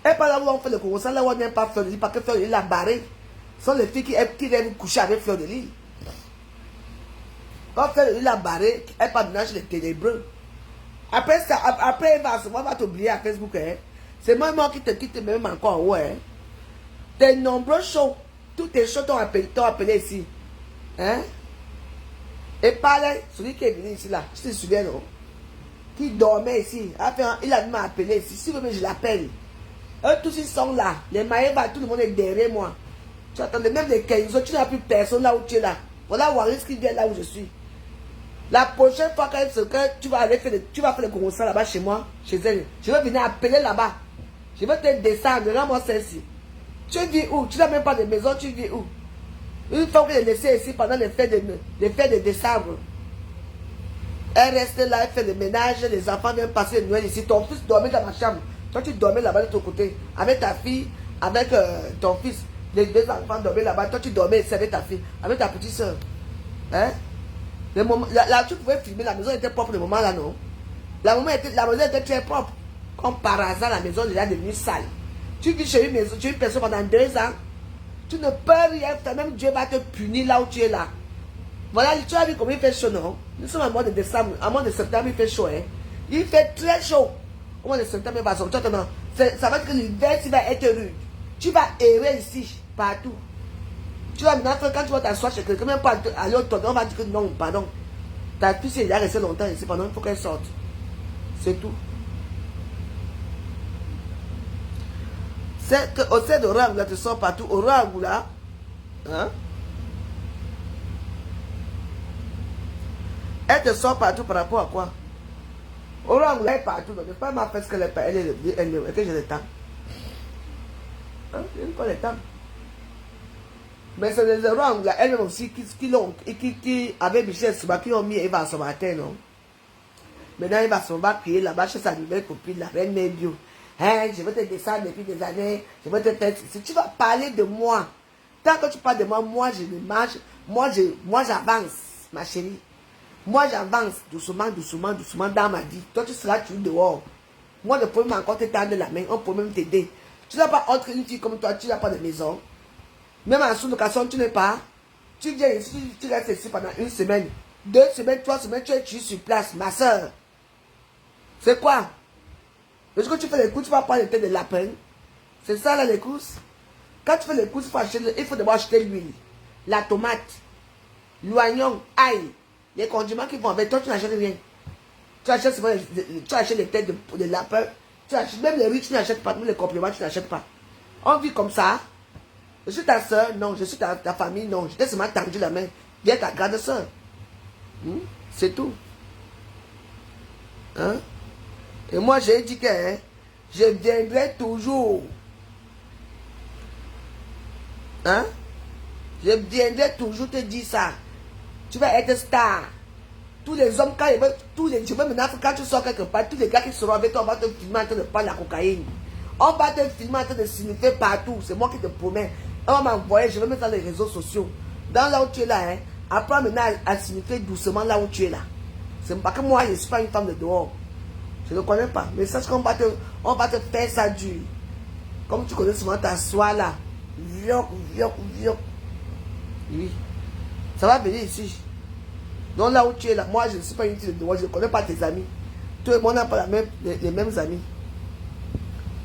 Speaker 4: Elle part là où on fait le Congo, là où on n'aime pas faire, parce que faire, il l'a barré. sont les filles qui viennent coucher avec Fleur de Lys. Quand Fleur de Lys l'a barré, elle part maintenant chez les ténébreux. Après ça, après elle va t'oublier à Facebook. Hein. C'est moi qui te quitte même encore en haut. Hein. Tes nombreux shows, tous tes shows t'ont appelé ici. Hein? Et parlait, celui qui est venu ici là, je te souviens non? Qui dormait ici. Il a m'a appelé ici. Si vous voulez, je l'appelle. Eux tous ils sont là. Les maillots, tout le monde est derrière moi. Tu attendais même les 15 autres, tu n'as plus personne là où tu es là. Voilà Waris qui vient là où je suis. La prochaine fois que tu vas aller faire le concours là-bas chez moi, chez elle, je vais venir appeler là-bas. Je vais te descendre, rends-moi celle-ci. Tu vis où? Tu n'as même pas de maison, tu vis où? Une fois que je l'ai laissé ici pendant les fêtes de décembre. Elle reste là, elle fait le ménage, les enfants viennent passer le Noël ici. Ton fils dormait dans ma chambre. Toi, tu dormais là-bas de ton côté. Avec ta fille, avec ton fils. Les deux enfants dormaient là-bas. Toi, tu dormais ici avec ta fille, avec ta petite soeur. Hein? Là, tu pouvais filmer, la maison était propre le moment là, non? La maison était très propre. Comme par hasard, la maison est déjà devenue sale. Tu vis chez une personne pendant 2 ans. Tu ne peux rien faire, même Dieu va te punir là où tu es là. Voilà, tu as vu comment il fait chaud, non? Nous sommes au mois de décembre, au mois de septembre, il fait chaud, hein? Il fait très chaud. Au mois de septembre, il va sortir. Ça va dire que l'hiver, il va être rude. Tu vas errer ici, partout. Tu vas maintenant, quand tu vas t'asseoir chez quelqu'un, même pas aller au tournoi, on va dire que non, pardon. Ta fille, elle est restée longtemps ici, pendant il faut qu'elle sorte. C'est tout. C'est qu'au sein de Orangula, tu sors partout. Orangula, hein? Elle te sort partout par rapport à quoi? Orangula est partout. Donc, pas ma fête qu'elle est pas. Elle est que j'ai le temps. Hein? J'ai pas le temps. Mais c'est les Orangula, elles-mêmes aussi, qui avec Michel Souba, qui ont mis Eva sur ma terre, non? Maintenant, Eva Souba crier là-bas chez sa nouvelle copine, la reine Médio. Hein, je vais te descendre depuis des années, je vais te faire. Si tu vas parler de moi, tant que tu parles de moi, moi je me marche, moi j'avance, ma chérie. Moi j'avance doucement, doucement, doucement dans ma vie. Toi tu seras toujours dehors. Moi le problème encore te tendre la main, on peut même t'aider. Tu n'as pas entre une fille comme toi, tu n'as pas de maison. Même en sous-location, tu n'es pas. Tu viens ici, tu restes ici pendant 1 semaine, 2 semaines, 3 semaines, tu es sur place, ma soeur. C'est quoi? Est-ce que tu fais les courses, tu vas prendre le thé de lapin? C'est ça là les courses? Quand tu fais les courses, il faut d'abord acheter l'huile, la tomate, l'oignon, ail, les condiments qui vont avec. Toi, tu n'achètes rien. Tu achètes les têtes de lapin, tu achètes même les riz, tu n'achètes pas, même les compléments, tu n'achètes pas. On vit comme ça. Je suis ta soeur, non. Je suis ta famille, non. Je t'ai seulement tendu la main. Viens ta grande soeur. C'est tout. Hein? Et moi, j'ai dit que je viendrai toujours. Hein? Je viendrai toujours te dire ça. Tu vas être star. Tous les hommes, quand ils veulent, je veux maintenant, quand tu sors quelque part, tous les gars qui seront avec toi, on va te filmer en train de prendre la cocaïne. On va te filmer en train de signifier partout. C'est moi qui te promets. On va m'envoyer, je vais mettre dans les réseaux sociaux. Dans là où tu es là, hein, apprends maintenant à signifier doucement là où tu es là. C'est pas que moi, je ne suis pas une femme de dehors. Je ne connais pas. Mais sache qu'on va te faire ça dur. Comme tu connais souvent t'asseoir là. Vioc. Oui. Ça va venir ici. Donc là où tu es là, moi je ne suis pas une fille de dehors. Je ne connais pas tes amis. Tout le monde n'a pas les mêmes amis.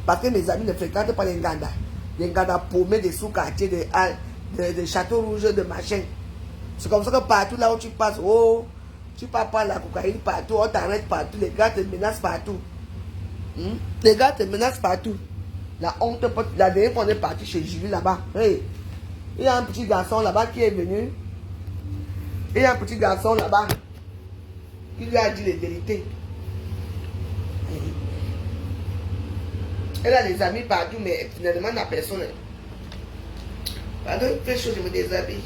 Speaker 4: Parce que mes amis ne fréquentent pas les Nganda. Les Nganda paumés des sous-quartiers, des châteaux rouges, de machin. C'est comme ça que partout là où tu passes, oh, tu pars pas la cocaïne partout, on t'arrête partout, les gars te menacent partout. Les gars te menacent partout. La honte, la dernière fois on est parti chez Julie là-bas. Hey, il y a un petit garçon là-bas qui est venu. Il y a un petit garçon là-bas qui lui a dit les vérités. Elle a des amis partout, mais finalement, la personne. Pardon, il fait chaud, je me déshabille.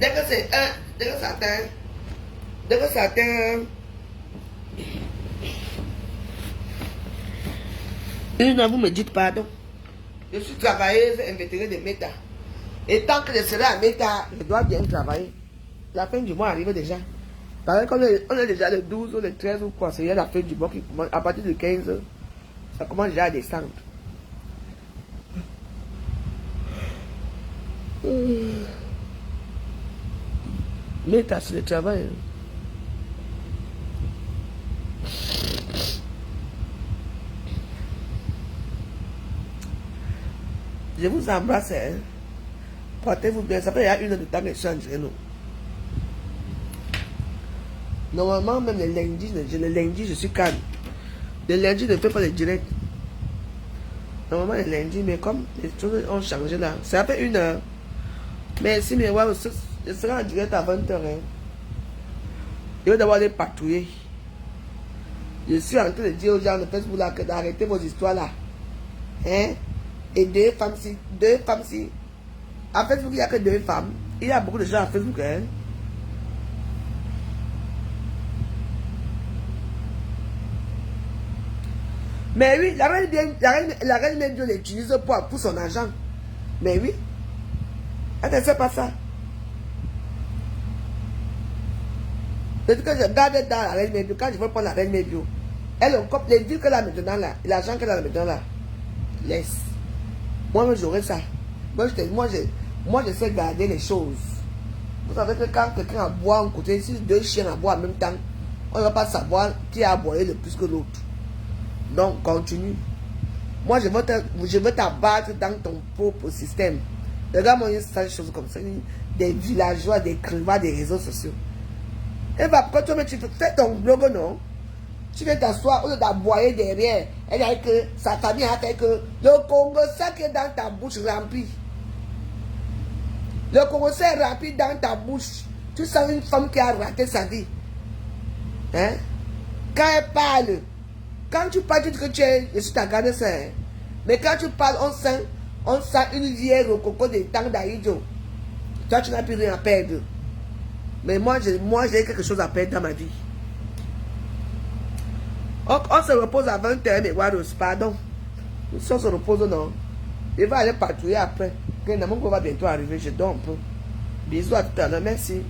Speaker 4: Dès que c'est dès que ça atteint. Vous me dites pardon. Je suis travailleuse invétérée de Meta. Et tant que je serai à Meta, je dois bien travailler. La fin du mois arrive déjà. Par exemple, on est déjà le 12 ou le 13 ou quoi. C'est la fin du mois qui commence. À partir du 15, ça commence déjà à descendre. Mais t'as sur le travail. Je vous embrasse. Hein. Portez-vous bien. Ça fait il y a 1 heure de temps d'échange. Nous. Normalement, même les lundis, je suis calme. Les lundis, je ne fais pas les directs. Normalement, les lundis, mais comme les choses ont changé là, c'est à peine 1 heure. Mais si mes voix, je serai en direct à 20 h. Hein. Je vais devoir les patrouiller. Je suis en train de dire aux gens de Facebook là que d'arrêter vos histoires là. Hein? Et 2 femmes si. À Facebook, il n'y a que 2 femmes. Il y a beaucoup de gens à Facebook. Hein? Mais oui, la reine même Dieu l'utilise pour son argent. Mais oui. Elle ne fait pas ça. C'est ce que je garde dans la reine Mébio. Quand je veux prendre la reine Mébio, elle coupe les villes qu'elle a maintenant là, l'argent qu'elle a maintenant là. Laisse. Moi, j'aurais ça. Moi, je sais garder les choses. Vous savez que quand quelqu'un aboie un côté, si 2 chiens aboient en même temps, on ne va pas savoir qui a aboyé le plus que l'autre. Donc, continue. Moi, je veux t'abattre dans ton propre système. Regarde-moi une sale chose comme ça. Des villageois, des crevas, des réseaux sociaux. Et va, quand tu fais ton blog, non? Tu viens t'asseoir, au lieu d'aboyer derrière. Elle a que sa famille a fait que le Congo, ça qui est dans ta bouche rempli. Le Congo, c'est rempli dans ta bouche. Tu sens une femme qui a raté sa vie. Hein? Quand elle parle, quand tu parles, tu dis que tu es, je suis ta grande sœur. Mais quand tu parles, on sent une vieille rococo des temps d'Aïdjo. Toi, tu n'as plus rien à perdre. Mais moi, j'ai quelque chose à perdre dans ma vie. On se repose à 20 h, mais Waros, pardon. Si on se repose, non. Il va aller patrouiller après. Que Namongo va bientôt arriver, je dors un peu. Bisous à tout à l'heure, merci.